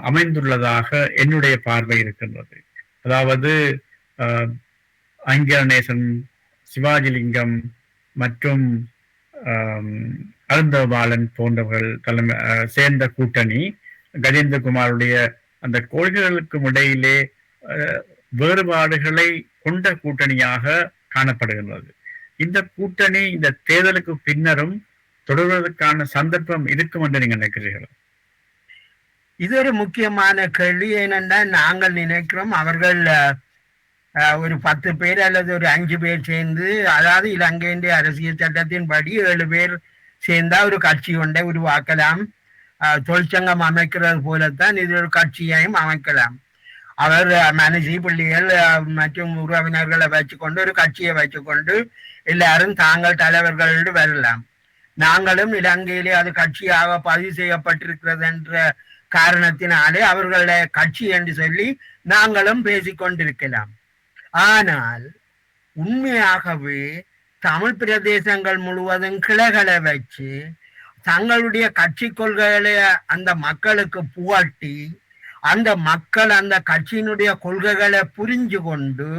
அமைந்துள்ளதாக என்னுடைய பார்வை இருக்கின்றது. அதாவது ஐங்கரநேசன், சிவாஜிலிங்கம் மற்றும் அருந்தபாலன் போன்றவர்கள் தலைமை சேர்ந்த கூட்டணி கஜேந்திரகுமாருடைய அந்த கொள்கைகளுக்கு இடையிலே வேறுபாடுகளை கொண்ட கூட்டணியாக காணப்படுகின்றது. இந்த கூட்டணி இந்த தேர்தலுக்கு பின்னரும் தொடர்வதற்கான சந்தர்ப்பம் இருக்கும் என்று நீங்க நினைக்கிறீர்களா? இது ஒரு முக்கியமான கேள்வி. ஏனென்றால் நாங்கள் நினைக்கிறோம் அவர்கள் ஒரு 10 பேர் அல்லது ஒரு 5 பேர் சேர்ந்து, அதாவது இலங்கையின் அரசியல் சட்டத்தின்படி 7 பேர் சேர்ந்தா ஒரு கட்சி ஒன்றை உருவாக்கலாம். தொழிற்சங்கம் அமைக்கிறது போலத்தான் இது ஒரு கட்சியையும் அமைக்கலாம். அவர் மனசி பிள்ளைகள் மற்றும் உறவினர்களை வச்சுக்கொண்டு ஒரு கட்சியை வச்சுக்கொண்டு எல்லாரும் தாங்கள் தலைவர்கள் வரலாம். நாங்களும் இலங்கையிலே அது கட்சியாக பதிவு செய்யப்பட்டிருக்கிறது என்ற காரணத்தினாலே அவர்களை கட்சி என்று சொல்லி நாங்களும் பேசிக்கொண்டிருக்கலாம். ஆனால் உண்மையாகவே தமிழ் பிரதேசங்கள் முழுவதும் கிளைகளை வச்சு தங்களுடைய கட்சி கொள்கைகளை அந்த மக்களுக்கு புகட்டி அந்த மக்கள் அந்த கட்சியினுடைய கொள்கைகளை புரிஞ்சு கொண்டு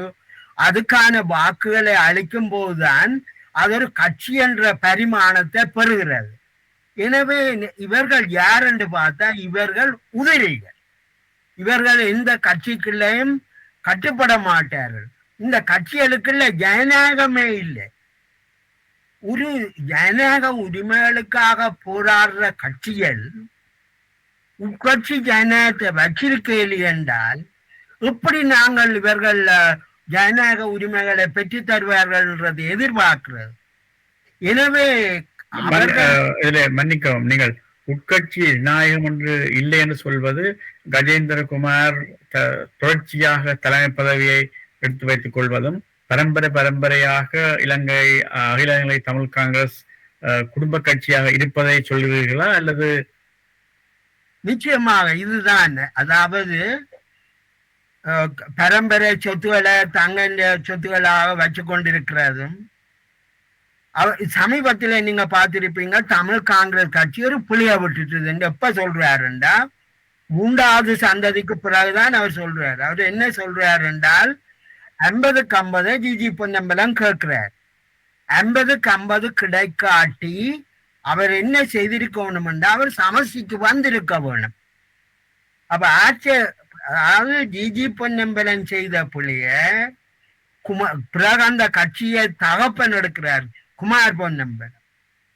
அதுக்கான வாக்குகளை அளிக்கும் போதுதான் அது ஒரு கட்சி என்ற பரிமாணத்தை பெறுகிறது. எனவே இவர்கள் யார் என்று பார்த்தா இவர்கள் உதிரிகள். இவர்கள் எந்த கட்சிக்குள்ளையும் கட்டுப்பட மாட்டார்கள். இந்த கட்சிகளுக்குள்ள ஜனநாயகமே இல்லை. ஒரு ஜனநாயக உரிமைகளுக்காக போராடுற கட்சிகள் உட்கட்சி ஜனநாயகத்தை வச்சிருக்கேன் என்றால் எப்படி நாங்கள் இவர்கள் ஜனநாயக உரிமைகளை பெற்று தருவார்கள் என்றது எதிர்பார்க்கிறது. எனவே மன்னிக்கவும், நீங்கள் உட்கட்சி ஜனநாயகம் ஒன்று இல்லை என்று சொல்வது கஜேந்திரகுமார் தொடர்ச்சியாக தலைமை பதவியை எடுத்து வைத்துக் கொள்வதும் பரம்பரையாக இலங்கை அகில இலங்கை தமிழ் காங்கிரஸ் குடும்ப கட்சியாக இருப்பதை சொல்கிறீர்களா? அல்லது நிச்சயமாக இதுதான். அதாவது பரம்பரை சொத்துக்களை தங்க சொத்துக்களாக வச்சு கொண்டிருக்கிறதும் சமீபத்தில் நீங்க பார்த்திருப்பீங்க தமிழ் காங்கிரஸ் கட்சி ஒரு புளிய விட்டுட்டு எப்ப சொல்றாருண்டா 3வது சந்ததிக்கு பிறகுதான் அவர் சொல்றாரு. அவர் என்ன சொல்றாரு என்றால் 50க்கு 50 ஜிஜி பொன்னம்பலம் கேட்கிறார். 50க்கு 50 கிடைக்காட்டி அவர் என்ன செய்திருக்கணும் என்றால் அவர் சமஸ்டிக்கு வந்திருக்க வேணும். அப்ப அதாவது ஜிஜி பொன்னம்பலம் செய்த புள்ளிய பிறகு அந்த கட்சியை தகப்பன் எடுக்கிறார் குமார் பொன்னம்பலம்.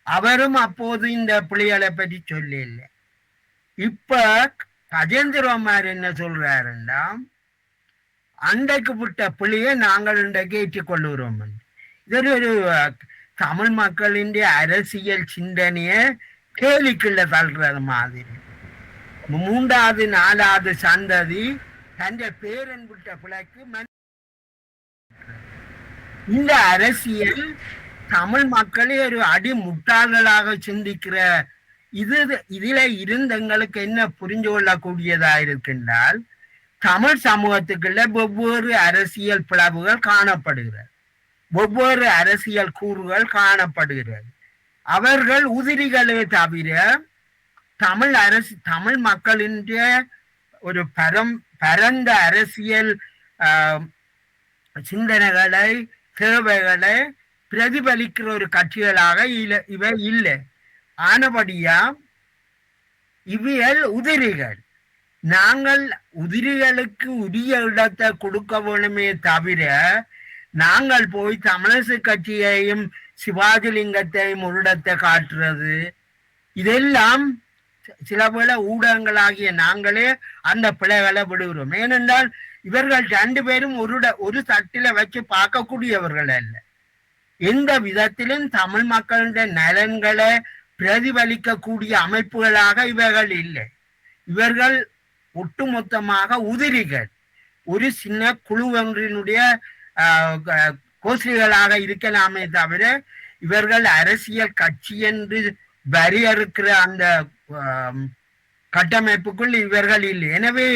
அவரும் அப்போது இந்த புலிகளை பற்றி சொல்ல இல்லை. இப்ப கஜேந்திரகுமார் என்ன சொல்றாருன்னா அண்டைக்கு விட்ட புலியை நாங்கள் இன்றைக்கு ஏற்றுக்கொள்ளுகிறோம். இது ஒரு தமிழ் மக்களின் அரசியல் சிந்தனைய கேலிக்குள்ள தள்ளுறது மாதிரி. 3வது 4வது சந்ததி தன் பேரன் விட்ட பிள்ளைக்கு இந்த அரசியல் தமிழ் மக்களை ஒரு அடி முட்டாள்களாக சிந்திக்கிற இதுல இருந்து எங்களுக்கு என்ன புரிஞ்சு கொள்ளக்கூடியதா இருக்கின்றால் தமிழ் சமூகத்துக்குள்ள ஒவ்வொரு அரசியல் பிளவுகள் காணப்படுகிறது, ஒவ்வொரு அரசியல் கூறுகள் காணப்படுகிறது. அவர்கள் உதிரிகளே தவிர தமிழ் மக்களின் ஒரு பரந்த அரசியல் சிந்தனைகளை தேவைகளை பிரதிபலிக்கிற ஒரு கட்சிகளாக இவை இல்லை. ஆனபடியா இவைகள் உதிரிகள். நாங்கள் உதிரிகளுக்கு உரிய இடத்தை கொடுக்க வேணுமே தவிர நாங்கள் போய் தமிழரசு கட்சியையும் சிவாஜிலிங்கத்தையும் ஒரு இடத்தை காட்டுறது, இதெல்லாம் சில வேளை ஊடகங்களாகிய நாங்களே அந்த பிழைகளை விடுகிறோம். ஏனென்றால் இவர்கள் 2 பேரும் ஒரு தட்டில வச்சு பார்க்கக்கூடியவர்கள் அல்ல. எந்த விதத்திலும் தமிழ் மக்களுடைய நலன்களை பிரதிபலிக்கக்கூடிய அமைப்புகளாக இவர்கள் இல்லை. இவர்கள் ஒட்டுமொத்தமாக உதிரிகள், ஒரு சின்ன குழு ஒன்றினுடைய கோஷ்டிகளாக இருக்கலாமே தவிர இவர்கள் அரசியல் கட்சி என்று வரையறுக்கிற அந்த கட்டமைப்புக்குள் இவர்கள் இல்லை. எனவே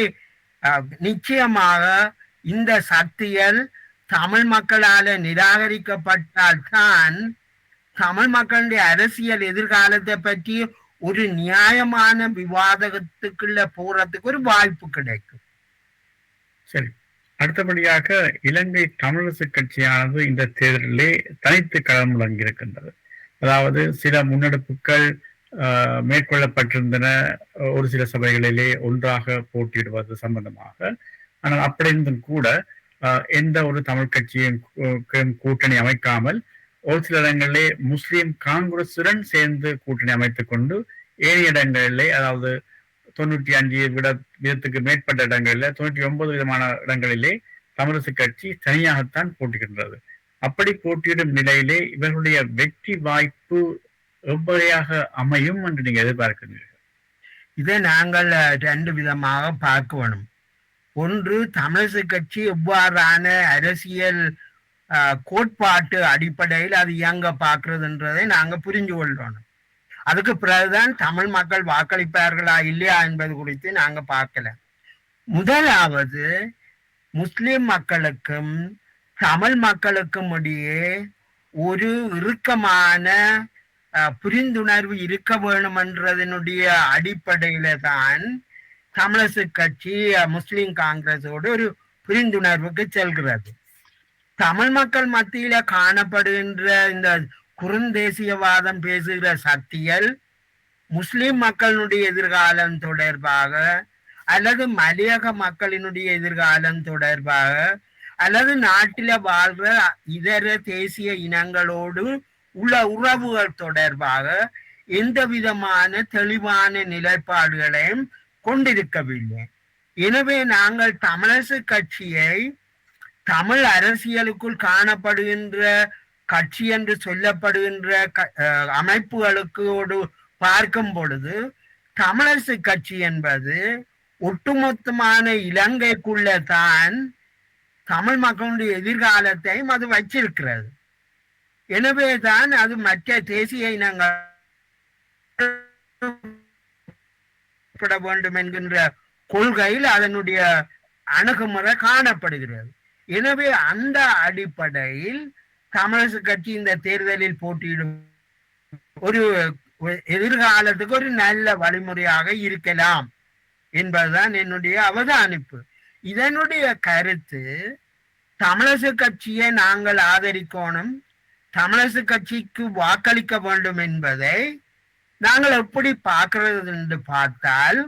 நிச்சயமாக இந்த சக்திகள் தமிழ் மக்களால நிராகரிக்கப்பட்டால்தான் தமிழ் மக்களுடைய அரசியல் எதிர்காலத்தை பற்றி ஒரு நியாயமான விவாதத்துக்குள்ள போறதுக்கு ஒரு வாய்ப்பு கிடைக்கும். சரி, அடுத்தபடியாக இலங்கை தமிழரசு கட்சியானது இந்த தேர்தலிலே தனித்து களமிறங்கி இருக்கின்றது. அதாவது சில முன்னெடுப்புகள் மேற்கொள்ளப்பட்டிருந்தன, ஒரு சில சபைகளிலே ஒன்றாக போட்டியிடுவது சம்பந்தமாக. ஆனால் அப்படி இருந்தும் கூட எந்த ஒரு தமிழ் கட்சியும் கூட்டணி அமைக்காமல் ஒரு சில இடங்களிலே முஸ்லிம் காங்கிரசுடன் சேர்ந்து கூட்டணி அமைத்துக் கொண்டு ஏனைய இடங்களிலே, அதாவது 95 வீதத்துக்கு மேற்பட்ட இடங்களிலே 99 விதமான இடங்களிலே தமிழரசு கட்சி தனியாகத்தான் போட்டியிடுகிறது. அப்படி போட்டியிடும் நிலையிலே இவர்களுடைய வெற்றி வாய்ப்பு எவ்வகையாக அமையும் என்று நீங்க எதிர்பார்க்கிறீர்கள்? இதை நாங்கள் 2 விதமாக பார்க்க வேணும். ஒன்று, தமிழரசு கட்சி எவ்வாறான அரசியல் கோட்பாட்டு அடிப்படையில் அது இயங்க பார்க்கிறதுன்றதை நாங்க புரிஞ்சு கொள்ளணும். அதுக்கு பிறகுதான் தமிழ் மக்கள் வாக்களிப்பார்களா இல்லையா என்பது குறித்து நாங்க பார்க்கல. முதலாவது, முஸ்லிம் மக்களுக்கும் தமிழ் மக்களுக்கும் இடையே ஒரு இறுக்கமான புரிந்துணர்வு இருக்க வேணும் என்றதனுடைய அடிப்படையில தான் தமிழரசு கட்சி முஸ்லிம் காங்கிரஸோடு ஒரு புரிந்துணர்வுக்கு செல்கிறது. தமிழ் மக்கள் மத்தியில காணப்படுகின்ற இந்த குறுந்தேசியவாதம் பேசுகிற சக்திகள் முஸ்லிம் மக்களினுடைய எதிர்காலம் தொடர்பாக அல்லது மலையக மக்களினுடைய எதிர்காலம் தொடர்பாக அல்லது நாட்டில வாழ்ற இதர தேசிய இனங்களோடு உள்ள உறவுகள் தொடர்பாக எந்த விதமான தெளிவான நிலைப்பாடுகளையும் கொண்டிருக்கவில்லை. எனவே நாங்கள் தமிழரசு கட்சியை தமிழ் அரசியலுக்குள் காணப்படுகின்ற கட்சி என்று சொல்லப்படுகின்ற அமைப்புகளுக்கு பார்க்கும் பொழுது தமிழரசு கட்சி என்பது ஒட்டுமொத்தமான இலங்கைக்குள்ள தான் தமிழ் மக்களுடைய எதிர்காலத்தையும் அது வச்சிருக்கிறது. எனவே தான் அது மற்ற தேசிய இனங்கள் வேண்டும் என்கின்ற கொள்கையில் அதனுடைய அணுகுமுறை காணப்படுகிறது. எனவே அந்த அடிப்படையில் தமிழரசு கட்சி இந்த தேர்தலில் போட்டியிடும் ஒரு எதிர்காலத்துக்கு ஒரு நல்ல வழிமுறையாக இருக்கலாம் என்பதுதான் என்னுடைய அவதானிப்பு. இதனுடைய கருத்து, தமிழரசு கட்சியை நாங்கள் ஆதரிக்கணும், தமிழரசு கட்சிக்கு வாக்களிக்க வேண்டும் என்பதை நாங்கள் எப்படி பார்க்கிறது என்று பார்த்தால்,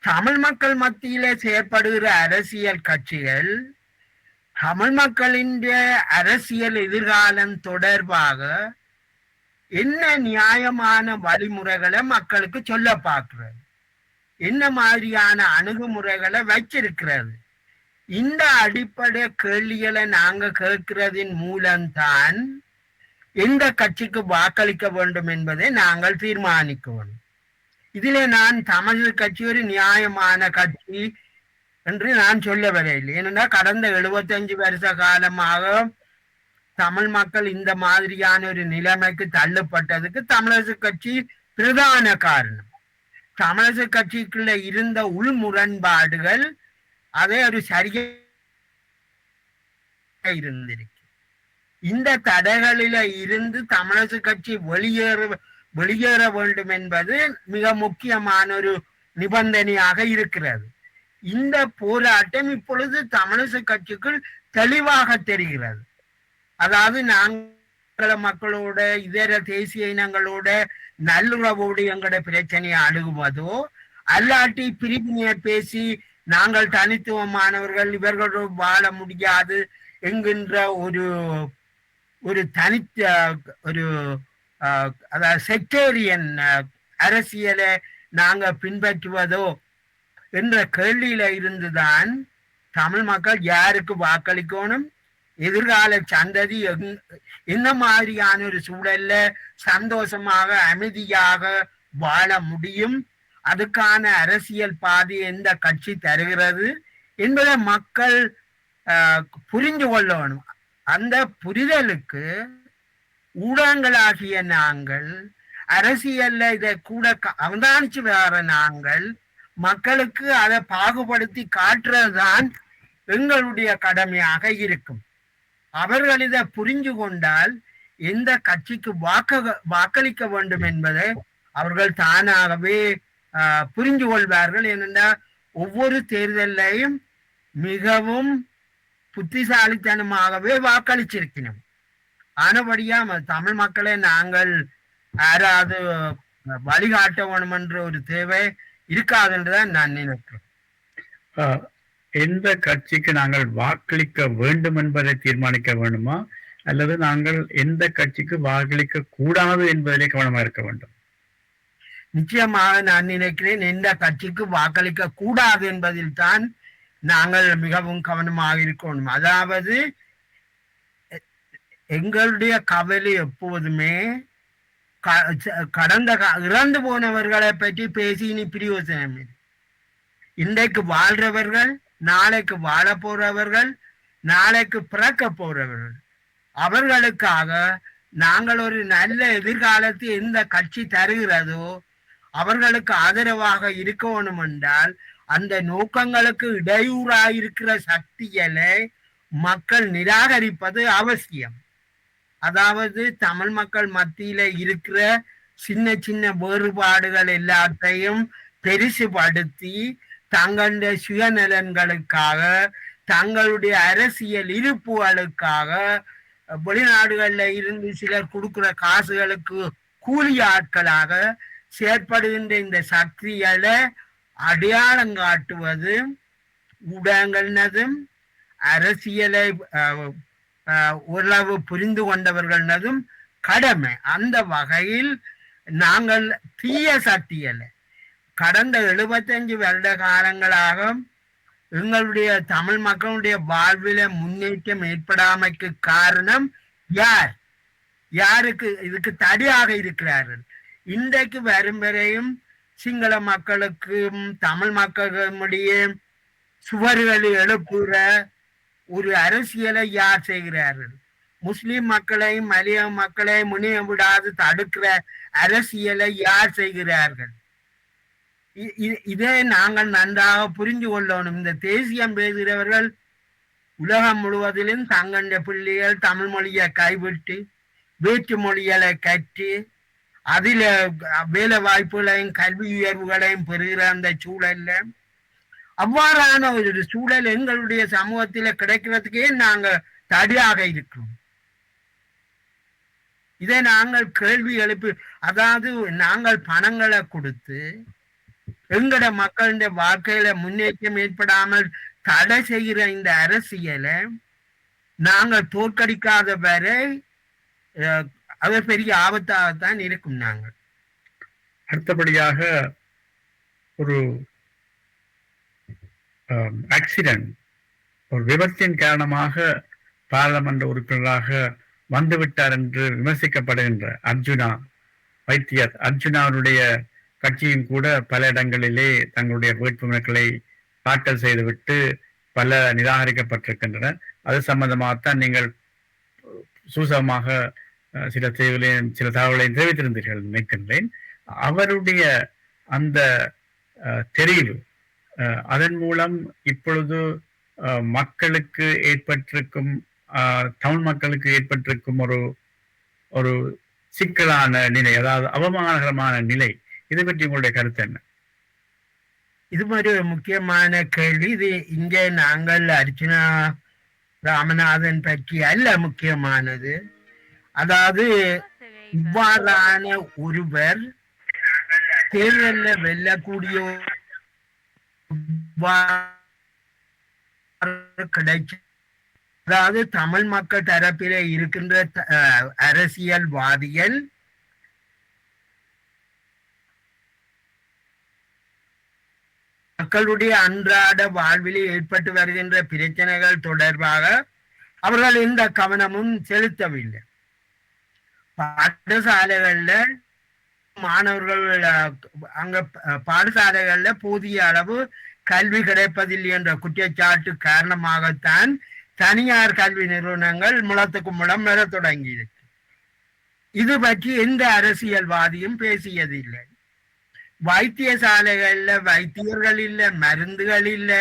தமிழ் மக்கள் மத்தியிலே செயற்படுகிற அரசியல் கட்சிகள் தமிழ் மக்களின் அரசியல் எதிர்காலம் தொடர்பாக என்ன நியாயமான வழிமுறைகளை மக்களுக்கு சொல்ல பார்க்கிறது, என்ன மாதிரியான அணுகுமுறைகளை வச்சிருக்கிறது. இந்த அடிப்படை கேள்விகளை நாங்க கேட்கிறதின் மூலம்தான் எந்த கட்சிக்கு வாக்களிக்க வேண்டும் என்பதை நாங்கள் தீர்மானிக்கணும். இதிலே நான் தமிழ் கட்சி ஒரு நியாயமான கட்சி என்று நான் சொல்ல வரையில்லை. ஏனென்றா கடந்த 75 வருஷ காலமாக தமிழ் மக்கள் இந்த மாதிரியான ஒரு நிலைமைக்கு தள்ளப்பட்டதுக்கு தமிழரசு கட்சி பிரதான காரணம். தமிழரசு கட்சிக்குள்ள இருந்த உள் முரண்பாடுகள் அதே ஒரு சரியா இருந்திருக்கு. இந்த தடைகளில இருந்து தமிழரசு கட்சி வெளியேற வேண்டும் என்பது மிக முக்கியமான ஒரு நிபந்தனையாக இருக்கிறது. இந்த போராட்டம் இப்பொழுது தமிழரசு கட்சிக்குள் தெளிவாக தெரிகிறது. அதாவது நாங்கள மக்களோட இதர தேசிய இனங்களோட நல்லுறவோடு எங்களோட பிரச்சனையை அணுகுவதோ அல்லாட்டி பிரிவினையை பேசி நாங்கள் தனித்துவமானவர்கள் இவர்களோடு வாழ முடியாது என்கின்ற ஒரு ஒரு அதாவது செக்டேரியன் அரசியலை நாங்க பின்பற்றுவதோ என்ற கேள்வியில இருந்துதான் தமிழ் மக்கள் யாருக்கு வாக்களிக்கணும், எதிர்கால சந்ததி என்ன மாதிரியான ஒரு சூழல்ல சந்தோஷமாக அமைதியாக வாழ முடியும், அதுக்கான அரசியல் பாதை எந்த கட்சி தருகிறது என்பதை மக்கள் புரிந்து கொள்ளணும். அந்த புரிதலுக்கு ஊடகங்களாகிய நாங்கள், அரசியல்ல இதை கூட அவதானிச்சு வர நாங்கள் மக்களுக்கு அதை பாகுபடுத்தி காட்டுறதுதான் எங்களுடைய கடமையாக இருக்கும். அவர்கள் இதை புரிஞ்சு கொண்டால் எந்த கட்சிக்கு வாக்களிக்க வேண்டும் என்பதை அவர்கள் தானாகவே புரிஞ்சு கொள்வார்கள். ஏனென்றால் ஒவ்வொரு தேர்தலையும் மிகவும் புத்திசாலித்தனமாகவே வாக்களிச்சிருக்கணும். ஆனபடியா தமிழ் மக்களை நாங்கள் யாராவது வழிகாட்ட வேணும் என்ற ஒரு தேவை இருக்காது என்றுதான் நான் நினைக்கிறேன். எந்த கட்சிக்கு நாங்கள் வாக்களிக்க வேண்டும் என்பதை தீர்மானிக்க வேண்டுமா, அல்லது நாங்கள் எந்த கட்சிக்கு வாக்களிக்க கூடாது என்பதிலே கவனமாக இருக்க வேண்டும்? நிச்சயமாக நான் நினைக்கிறேன் எந்த கட்சிக்கு வாக்களிக்க கூடாது என்பதில் தான் நாங்கள் மிகவும் கவனமாக இருக்கணும். அதாவது எங்களுடைய கவலை எப்போதுமே கடந்த இறந்து போனவர்களை பற்றி பேசி இனி பிரயோஜனம் இல்லை. இன்றைக்கு வாழ்றவர்கள், நாளைக்கு வாழ போறவர்கள், நாளைக்கு பிறக்க போறவர்கள், அவர்களுக்காக நாங்கள் ஒரு நல்ல எதிர்காலத்தை எந்த கட்சி தருகிறதோ அவர்களுக்கு ஆதரவாக இருக்கணும் என்றால் அந்த நோக்கங்களுக்கு இடையூறாயிருக்கிற சக்திகளை மக்கள் நிராகரிப்பது அவசியம். அதாவது தமிழ் மக்கள் மத்தியில இருக்கிற சின்ன சின்ன வேறுபாடுகள் எல்லாத்தையும் பெருசுபடுத்தி தங்களுடைய சுயநலன்களுக்காக, தங்களுடைய அரசியல் இருப்புகளுக்காக, வெளிநாடுகள்ல இருந்து சிலர் கொடுக்கிற காசுகளுக்கு கூலி ஆட்களாக செயற்படுகின்ற இந்த சக்திகளை அடையாளம் காட்டுவது ஊடகங்கள்னதும் அரசியலை ஓரளவு புரிந்து கொண்டவர்களதும் கடமை. அந்த வகையில் நாங்கள் தீய சக்திகளை கடந்த 75 வருட காலங்களாக எங்களுடைய தமிழ் மக்களுடைய வாழ்வில முன்னேற்றம் ஏற்படாமைக்கு காரணம் யார், யாருக்கு இதுக்கு தடையாக இருக்கிறார்கள்? இன்றைக்கு வரும் வரையும் சிங்கள மக்களுக்கும் தமிழ் மக்களுடைய சுவர்களை எழுப்புகிற ஒரு அரசியலை யார் செய்கிறார்கள்? முஸ்லிம் மக்களையும் மலைய மக்களையும் முனைய விடாது தடுக்கிற அரசியலை யார் செய்கிறார்கள்? இதை நாங்கள் நன்றாக புரிந்து கொள்ளணும். இந்த தேசியம் பேசுகிறவர்கள் உலகம் முழுவதிலும் தங்களுடைய பிள்ளைகள் தமிழ் மொழியை கைவிட்டு வேற்று மொழிகளை கற்று அதில வேலை வாய்ப்புகளையும் கல்வி உயர்வுகளையும் பெறுகிற அந்த சூழல்ல அவ்வாறான ஒரு சூழல் எங்களுடைய சமூகத்தில கிடைக்கிறதுக்கே நாங்க தடையாக இருக்கிறோம். இதை நாங்கள் கேள்வி எழுப்பி, அதாவது நாங்கள் பணங்களை கொடுத்து எங்கட மக்களுடைய வாழ்க்கையில முன்னேற்றம் ஏற்படாமல் தடை செய்கிற இந்த அரசியலை நாங்கள் தோற்கடிக்காத வரை அது பெரிய ஆபத்தாகத்தான் இருக்கும். நாங்கள் அடுத்தபடியாக ஒரு ஆக்சிடென்ட், ஒரு விபத்தின் காரணமாக பாராளுமன்ற உறுப்பினராக வந்துவிட்டார் என்று விமர்சிக்கப்படுகின்ற அர்ஜுனா வைத்தியர், அர்ஜுனாவுடைய கட்சியும் கூட பல இடங்களிலே தங்களுடைய வேட்புமனுக்களை தாக்கல் செய்துவிட்டு பல நிராகரிக்கப்பட்டிருக்கின்றன. அது சம்பந்தமாகத்தான் நீங்கள் சூசகமாக சில தகவலையும் தெரிவித்திருந்தீர்கள் நினைக்கின்றேன். அவருடைய அந்த தெரிவு, அதன் மூலம் இப்பொழுது மக்களுக்கு ஏற்பட்டிருக்கும், தமிழ் மக்களுக்கு ஏற்பட்டிருக்கும் ஒரு சிக்கலான நிலை, அதாவது அவமானகரமான நிலை, இதை பற்றி உங்களுடைய கருத்து என்ன? இது மாதிரி ஒரு முக்கியமான கேள்வி. இது இங்கே நாங்கள் அர்ச்சனா ராமநாதன் பற்றி அல்ல முக்கியமானது. அதாவது இவ்வாறான ஒருவர் தேர்தலில் வெல்லக்கூடிய கிடைச்ச அதாவது தமிழ் மக்கள் தரப்பிலே இருக்கின்ற அரசியல்வாதிகள் மக்களுடைய அன்றாட வாழ்வில் ஏற்பட்டு வருகின்ற பிரச்சனைகள் தொடர்பாக அவர்கள் எந்த கவனமும் செலுத்தவில்லை. பாடசாலைகள்ல மாணவர்கள் அங்க பாடசாலைகள்ல போதிய அளவு கல்வி கிடைப்பதில்லை என்ற குற்றச்சாட்டு காரணமாகத்தான் தனியார் கல்வி நிறுவனங்கள் முளத்துக்கு முளம் வர தொடங்கியிருக்கு. இது பற்றி எந்த அரசியல்வாதியும் பேசியதில்லை. வைத்தியசாலைகள்ல வைத்தியர்கள் இல்ல, மருந்துகள் இல்ல.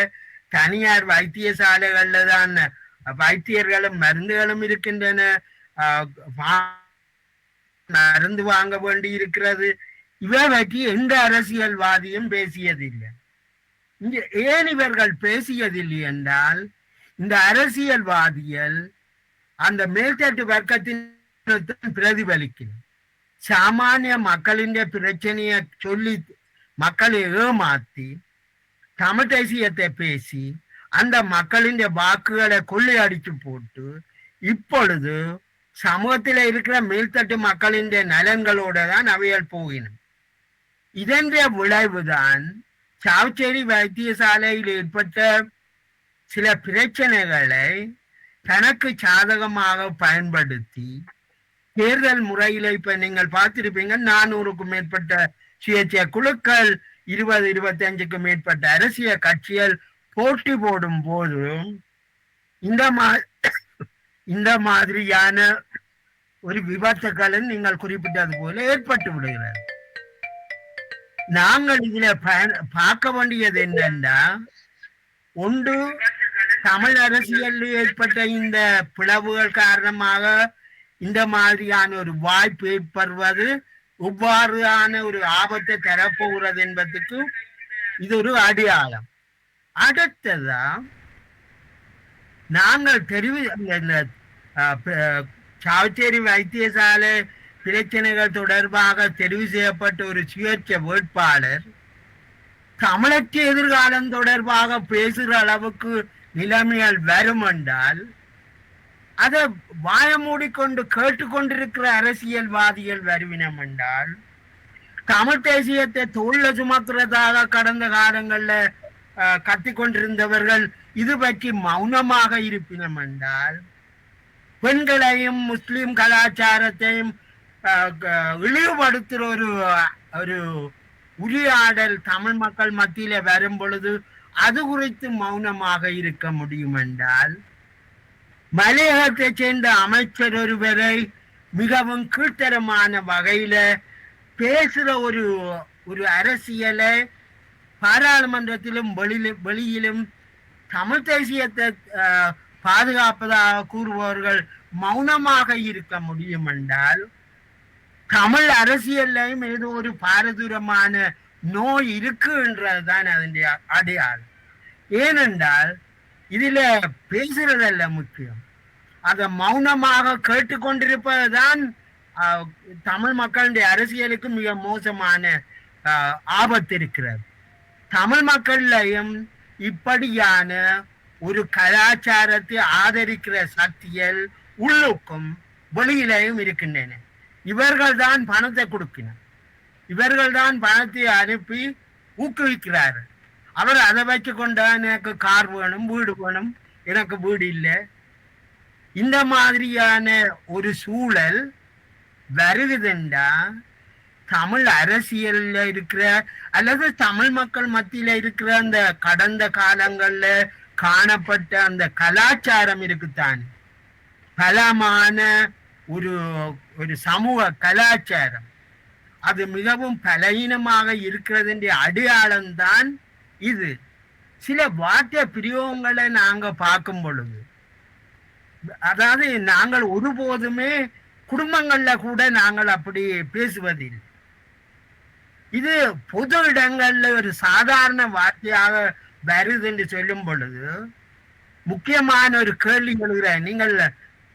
தனியார் வைத்தியசாலைகள்ல தான் வைத்தியர்களும் மருந்துகளும் இருக்கின்றன. மருந்து வாங்க வேண்டி இருக்கிறது. இவை பற்றி எந்த அரசியல்வாதியும் பேசியதில்லை. இங்க ஏன் இவர்கள் பேசியதில்லை என்றால், இந்த அரசியல்வாதிகள் அந்த மேல்தட்டு வர்க்கத்தின் பிரதிபலிக்கிறது. சாமானிய மக்களின் பிரச்சனையை சொல்லி மக்களை ஏமாத்தி தமிழ் தேசியத்தை பேசி அந்த மக்களின் வாக்குகளை கொள்ளையடிச்சு போட்டு இப்பொழுது சமூகத்தில் இருக்கிற மேல்தட்டு மக்களின் நலன்களோட தான் அவைகள் போகினும். இதன் விளைவுதான் சாவச்சேரி வைத்தியசாலையில் ஏற்பட்ட சில பிரச்சனைகளை தனக்கு சாதகமாக பயன்படுத்தி தேர்தல் முறையில இப்ப நீங்கள் பார்த்திருப்பீங்க, 400க்கும் மேற்பட்ட சுயேட்சை குழுக்கள், 20-25க்கும் மேற்பட்ட அரசியல் கட்சிகள் போட்டி போடும் போதும் இந்த மாதிரியான ஒரு விபத்துக்களும் நீங்கள் குறிப்பிட்டது போல ஏற்பட்டு விடுகிறது. நாங்கள் இதுல பார்க்க வேண்டியது என்னன்னா, ஒன்று தமிழ் அரசியல் ஏற்பட்ட இந்த பிளவுகள் காரணமாக இந்த மாதிரியான ஒரு வாய்ப்பு ஏற்படுவது எவ்வாறான ஒரு ஆபத்தை தரப்போகிறது என்பதற்கு இது ஒரு அடையாளம். அடுத்ததா நாங்கள் சாவச்சேரி வைத்தியசாலை பிரச்சனைகள் தொடர்பாக தெரிவு செய்யப்பட்ட ஒரு சுயேட்சை வேட்பாளர் தமிழற்ற எதிர்காலம் தொடர்பாக பேசுகிற அளவுக்கு நிலைமைகள் வரும் என்றால், அதை வாய மூடிக்கொண்டு கேட்டுக்கொண்டிருக்கிற அரசியல்வாதிகள் வருவினம் என்றால், தமிழ் தேசியத்தை தோல்ல சுமக்கிறதாக கடந்த காலங்கள்ல கத்திக்கொண்டிருந்தவர்கள் இது பற்றி மௌனமாக இருப்பினம் என்றால், பெண்களையும் முஸ்லிம் கலாச்சாரத்தையும் இழிவுபடுத்துகிற ஒரு உரையாடல் தமிழ் மக்கள் மத்தியில வரும் பொழுது அது குறித்து மௌனமாக இருக்க முடியும் என்றால், மலையகத்தை சேர்ந்த அமைச்சர் ஒருவரை மிகவும் கீழ்த்தரமான வகையில பேசுற ஒரு அரசியலை பாராளுமன்றத்திலும் வெளியிலும் தமிழ் தேசியத்தை பாதுகாப்பதாக கூறுபவர்கள் மௌனமாக இருக்க முடியும் என்றால், தமிழ் அரசியல்லையும் ஏதோ ஒரு பாரதூரமான நோய் இருக்குன்றதுதான் அதனுடைய அடையாளம். ஏனென்றால் இதுல பேசுறதல்ல முக்கியம், அதை மௌனமாக கேட்டுக்கொண்டிருப்பதுதான் தமிழ் மக்களுடைய அரசியலுக்கு மிக மோசமான ஆபத்து இருக்கிறது. தமிழ் மக்கள்லையும் இப்படியான ஒரு கலாச்சாரத்தை ஆதரிக்கிற சக்திகள் உள்ளுக்கும் வெளியிலையும் இருக்கின்றன. இவர்கள் தான் பணத்தை கொடுக்கணும், இவர்கள் தான் பணத்தை அனுப்பி ஊக்குவிக்கிறார்கள். அவர் அதை வச்சு கொண்டா எனக்கு கார் வேணும், வீடு வேணும், எனக்கு வீடு இல்லை. இந்த மாதிரியான ஒரு சூழல் வருகுதுண்டா தமிழ் அரசியல்ல இருக்கிற அல்லது தமிழ் மக்கள் மத்தியில இருக்கிற அந்த கடந்த காலங்கள்ல காணப்பட்ட அந்த கலாச்சாரம் இருக்குத்தான், பலமான ஒரு சமூக கலாச்சாரம், அது மிகவும் பலவீனமாக இருக்கிறது என்ற அடையாளம் தான் இது. சில வார்த்தை பிரயோகங்களை நாங்க பார்க்கும் பொழுது, அதாவது நாங்கள் ஒருபோதுமே குடும்பங்கள்ல கூட நாங்கள் அப்படி பேசுவதில்லை. இது பொது இடங்கள்ல ஒரு சாதாரண வார்த்தையாக வருது என்று சொல்லும் பொழுது முக்கியமான ஒரு கேள்வி எழுகிறேன்.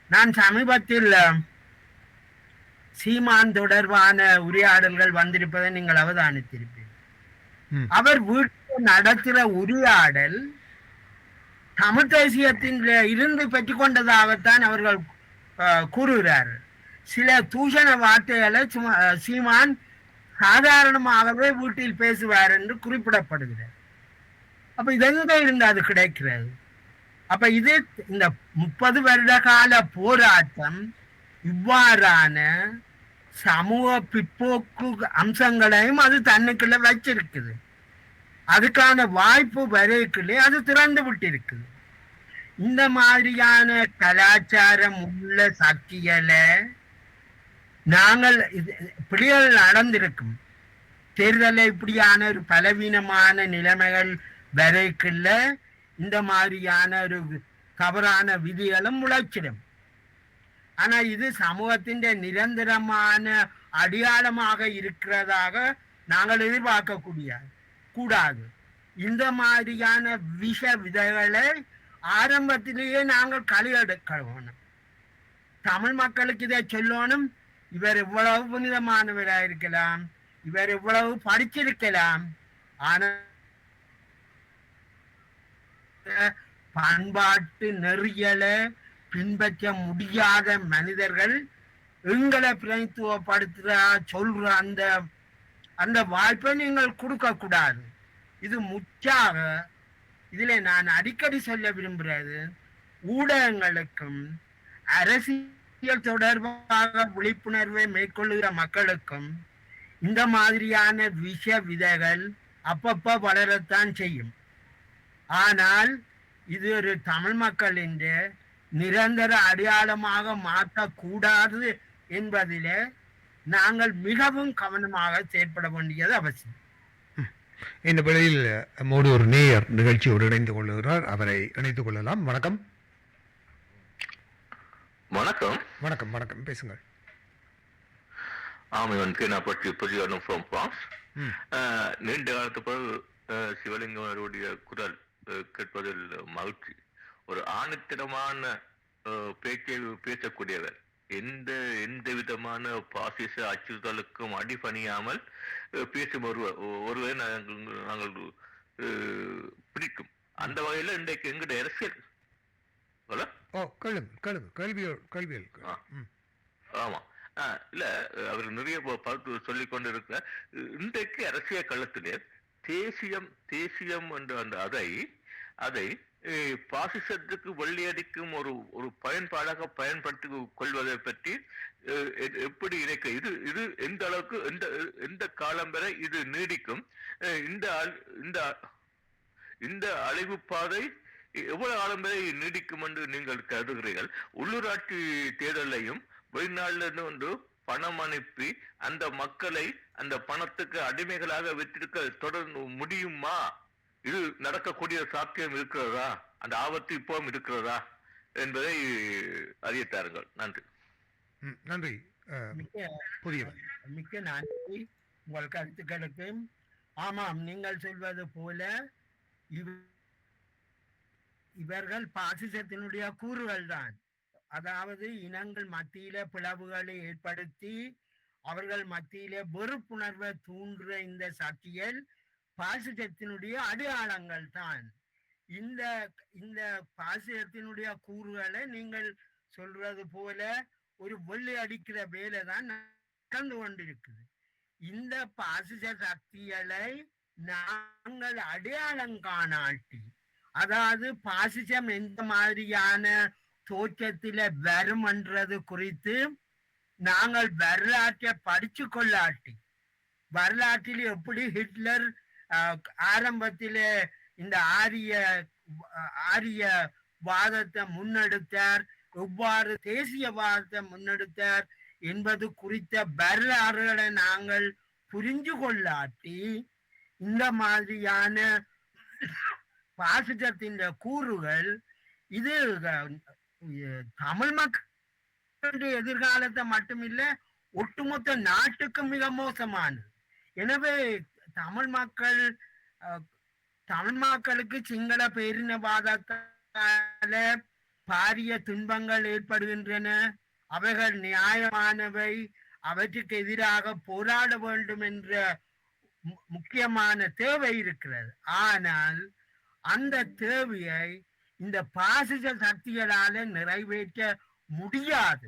நான் சமீபத்தில் சீமான் தொடர்பான உரையாடல்கள் வந்திருப்பதை நீங்கள் அவதானித்திருப்பீர்கள். அவர் வீட்டில் நடத்துகிற உரையாடல் தமிழ் தேசியத்தின் இருந்து பெற்றுக்கொண்டதாகத்தான் அவர்கள் கூறுகிறார்கள். சில தூஷண வார்த்தைகளை சீமான் சாதாரணமாகவே வீட்டில் பேசுவார் என்று குறிப்பிடப்படுகிறது. அப்ப இதெங்க இருந்து அது கிடைக்கிறது? அப்ப இது இந்த 30 வருட கால போராட்டம் இவ்வாறான சமூக பிற்போக்கு அம்சங்களையும் அது தன்னுக்குள்ள வச்சிருக்குது. அதுக்கான வாய்ப்பு வரைக்குள்ளே அது திறந்து விட்டிருக்குது. இந்த மாதிரியான கலாச்சாரம் உள்ள சக்திகளை நாங்கள் பிள்ளைகள் நடந்திருக்கும் தேர்தலை இப்படியான ஒரு பலவீனமான நிலைமைகள் வரைக்குள்ள இந்த மாதிரியான ஒரு தவறான விதிகளும் முளைச்சிடும். ஆனா இது சமூகத்தின் நிரந்தரமான அடையாளமாக இருக்கிறதாக நாங்கள் எதிர்பார்க்க கூடாது. இந்த மாதிரியான விஷ விதைகளை ஆரம்பத்திலேயே நாங்கள் களியெடுக்கணும். தமிழ் மக்களுக்கு இதை சொல்லணும். இவர் இவ்வளவு புனிதமானவராக இருக்கலாம், இவர் இவ்வளவு படிச்சிருக்கலாம், ஆனா பண்பாட்டு நெறியலை பின்பற்ற முடியாத மனிதர்கள் எங்களை பிரதித்துவப்படுத்துற சொல்ற அந்த அந்த வாய்ப்பை நீங்கள் கொடுக்க கூடாது. இது முற்றாக இதுல நான் அடிக்கடி சொல்ல விரும்புறது, ஊடகங்களுக்கும் அரசியல் தொடர்பாக விழிப்புணர்வை மேற்கொள்ளுகிற மக்களுக்கும் இந்த மாதிரியான விஷ விதைகள் அப்பப்ப வளரத்தான் செய்யும். ஆனால் இது ஒரு தமிழ் மக்களின் நிரந்தர அடையாளமாக மாற்றக்கூடாது என்பதிலே நாங்கள் மிகவும் கவனமாக செயற்பட வேண்டியது அவசியம். இந்த வேளையில் நம்மோடு ஒரு நேயர் நிகழ்ச்சியோடு இணைந்து கொள்ளுகிறார். அவரை இணைத்துக் கொள்ளலாம். வணக்கம். வணக்கம். வணக்கம். வணக்கம், பேசுங்கள். இவன் பற்றி புதிய ஃப்ரம் பிரான்ஸ். நீண்ட காலத்து பிறகு சிவலிங்கம் அவருடைய குரல் கேட்பதில் மகிழ்ச்சி. ஒரு ஆணித்தரமான பேச்சை பேசக்கூடியவர், எந்த விதமான பாசிச அச்சுறுத்தலுக்கும் அடிபணியாமல் பேசும் ஒருவரை நாங்கள் பிடிக்கும். அந்த வகையில இன்றைக்கு எங்களுடைய அரசியல் ஆமா இல்ல அவர் நிறைய பார்த்து சொல்லிக் கொண்டு இருக்க. இன்றைக்கு அரசியல் களத்திலே தேசியம் என்ற அந்த அதை பாசிசத்துக்கு வெள்ளையடிக்கும் ஒரு பயன்பாடாக பயன்படுத்தி கொள்வதை பற்றி எப்படி இணைக்க, இது எந்த அளவுக்கு எந்த காலம் வரை இது நீடிக்கும், இந்த அழிவு பாதை எவ்வளவு காலம் வரை நீடிக்கும் என்று நீங்கள் கருதுகிறீர்கள்? உள்ளூராட்சி தேர்தலையும் வெளிநாட்டிலிருந்து ஒன்று பணம் அனுப்பி அந்த மக்களை அந்த பணத்துக்கு அடிமைகளாக வைத்திருக்க தொடர்ந்து முடியுமா? இது நடக்கக்கூடிய சாத்தியம் இருக்கிறதா? அந்த ஆபத்து இப்பவும் இருக்கிறதா என்பதை அறியத்தாருங்கள். நன்றி. நன்றி. மிக்க நன்றி உங்கள் கருத்துக்களுக்கு. ஆமாம், நீங்கள் சொல்வது போல இவர்கள் பாசிசத்தினுடைய கூறுகள் தான். அதாவது இனங்கள் மத்தியில பிளவுகளை ஏற்படுத்தி அவர்கள் மத்தியில வெறுப்புணர்வை தூண்டுற இந்த சக்திகள் பாசிசத்தினுடைய அடையாளங்கள் தான். இந்த பாசிசத்தினுடைய கூறுகளை நீங்கள் சொல்றது போல ஒரு வெள்ளை அடிக்கிற வேலை தான் நடந்து கொண்டிருக்குது. இந்த பாசிச சக்திகளை நாங்கள் அடையாளம் காணாட்டி, அதாவது பாசிசம் எந்த மாதிரியான தோற்றத்தில வரும் என்றது குறித்து நாங்கள் வரலாற்றை படிச்சு கொள்ளாட்டி, வரலாற்றில் எப்படி ஹிட்லர் ஆரம்பத்திலே இந்த ஆரிய வாதத்தை முன்னெடுத்தார், எவ்வாறு தேசியவாதத்தை முன்னெடுத்தார் என்பது குறித்த வரலாறுகளை நாங்கள் புரிஞ்சு கொள்ளாட்டி, இந்த மாதிரியான பாசிசத்தின் கூறுகள் இது தமிழ் மக்களுடைய எதிர்காலத்தை மட்டுமில்லை, ஒட்டுமொத்த நாட்டுக்கு மிக மோசமானது. எனவே தமிழ் மக்களுக்கு சிங்கள பேரினவாதத்தால பாரிய துன்பங்கள் ஏற்படுகின்றன. அவைகள் நியாயமானவை, அவற்றுக்கு எதிராக போராட வேண்டும் என்ற முக்கியமான தேவை இருக்கிறது. ஆனால் அந்த தேவையை இந்த பாசிச சக்திகளால நிறைவேற்ற முடியாது.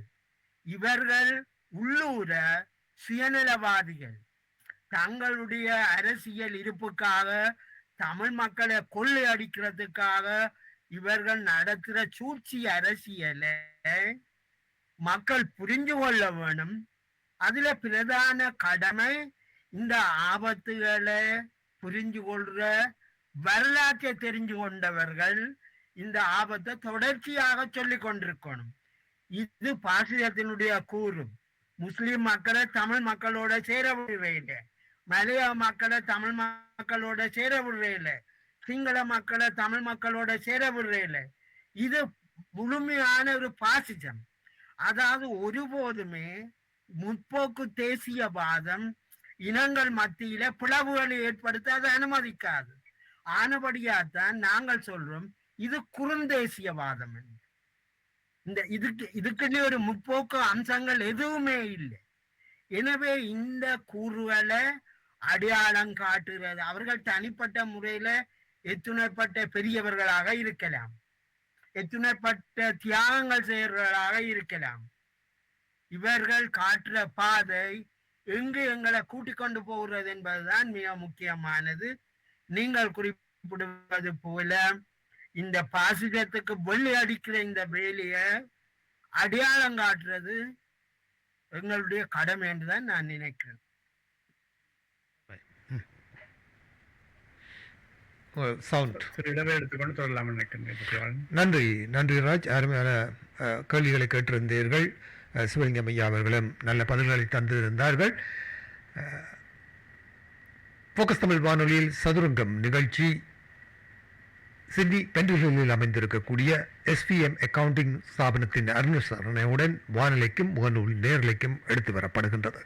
இவர்கள் உள்ளூர சுயநலவாதிகள். தங்களுடைய அரசியல் இருப்புக்காக, தமிழ் மக்களை கொள்ளையடிக்கிறதுக்காக இவர்கள் நடத்துகிற சூழ்ச்சி அரசியலை மக்கள் புரிஞ்சு கொள்ள வேணும். அதுல பிரதான கடமை இந்த ஆபத்துகளை புரிஞ்சு கொள்ற, வரலாற்றை தெரிஞ்சு கொண்டவர்கள் இந்த ஆபத்தை தொடர்ச்சியாக சொல்லிக் கொண்டிருக்கணும். இது பாசிசத்தினுடைய கூறு. முஸ்லிம் மக்களை தமிழ் மக்களோட சேர விடுறதில்லை, மலைய மக்களை தமிழ் மக்களோட சேர விடுறதில்லை, சிங்கள மக்களை தமிழ் மக்களோட சேர விடுறதில்லை. இது முழுமையான ஒரு பாசிசம். அதாவது ஒருபோதுமே முற்போக்கு தேசியவாதம் இனங்கள் மத்தியில பிளவுகளை ஏற்படுத்த அதை அனுமதிக்காது. ஆனபடியாத்தான் நாங்கள் சொல்றோம் இது குறுந்தேசியவாதம். இதுக்குன்னு ஒரு முற்போக்கு அம்சங்கள் எதுவுமே இல்லை. எனவே இந்த கூறுகளை அடையாளம் காட்டுகிறது. அவர்கள் தனிப்பட்ட முறையில எத்துணைப்பட்ட பெரியவர்களாக இருக்கலாம், எத்துணைப்பட்ட தியாகங்கள் செய்கிறவர்களாக இருக்கலாம். இவர்கள் காட்டுற பாதை எங்கு எங்களை கூட்டிக் கொண்டு போகிறது என்பதுதான் மிக முக்கியமானது. நீங்கள் குறிப்பிடுவது போல இந்த பாசிசத்துக்கு வெள்ளி அடிக்கிற இந்த வேலைய அடையாளம் காட்டுறது எங்களுடைய கடமை என்றுதான் நான் நினைக்கிறேன். எடுத்துக்கொண்டு தொடரலாம் நினைக்கிறேன். நன்றி நன்றி ராஜ். அருமையான கேள்விகளை கேட்டிருந்தீர்கள். சிவலிங்கம் ஐயா அவர்களும் நல்ல பதில்களை தந்திருந்தார்கள். போக்கஸ் தமிழ் வானொலியில் சதுரங்கம் நிகழ்ச்சி சிட்னி பெண்டில்ஹில்லில் அமைந்திருக்கக்கூடிய SVM அக்கவுண்டிங் ஸ்தாபனத்தின் அனுசரணையுடன் வானொலிக்கும் முகநூல் நேரலைக்கும் எடுத்து வரப்படுகின்றது.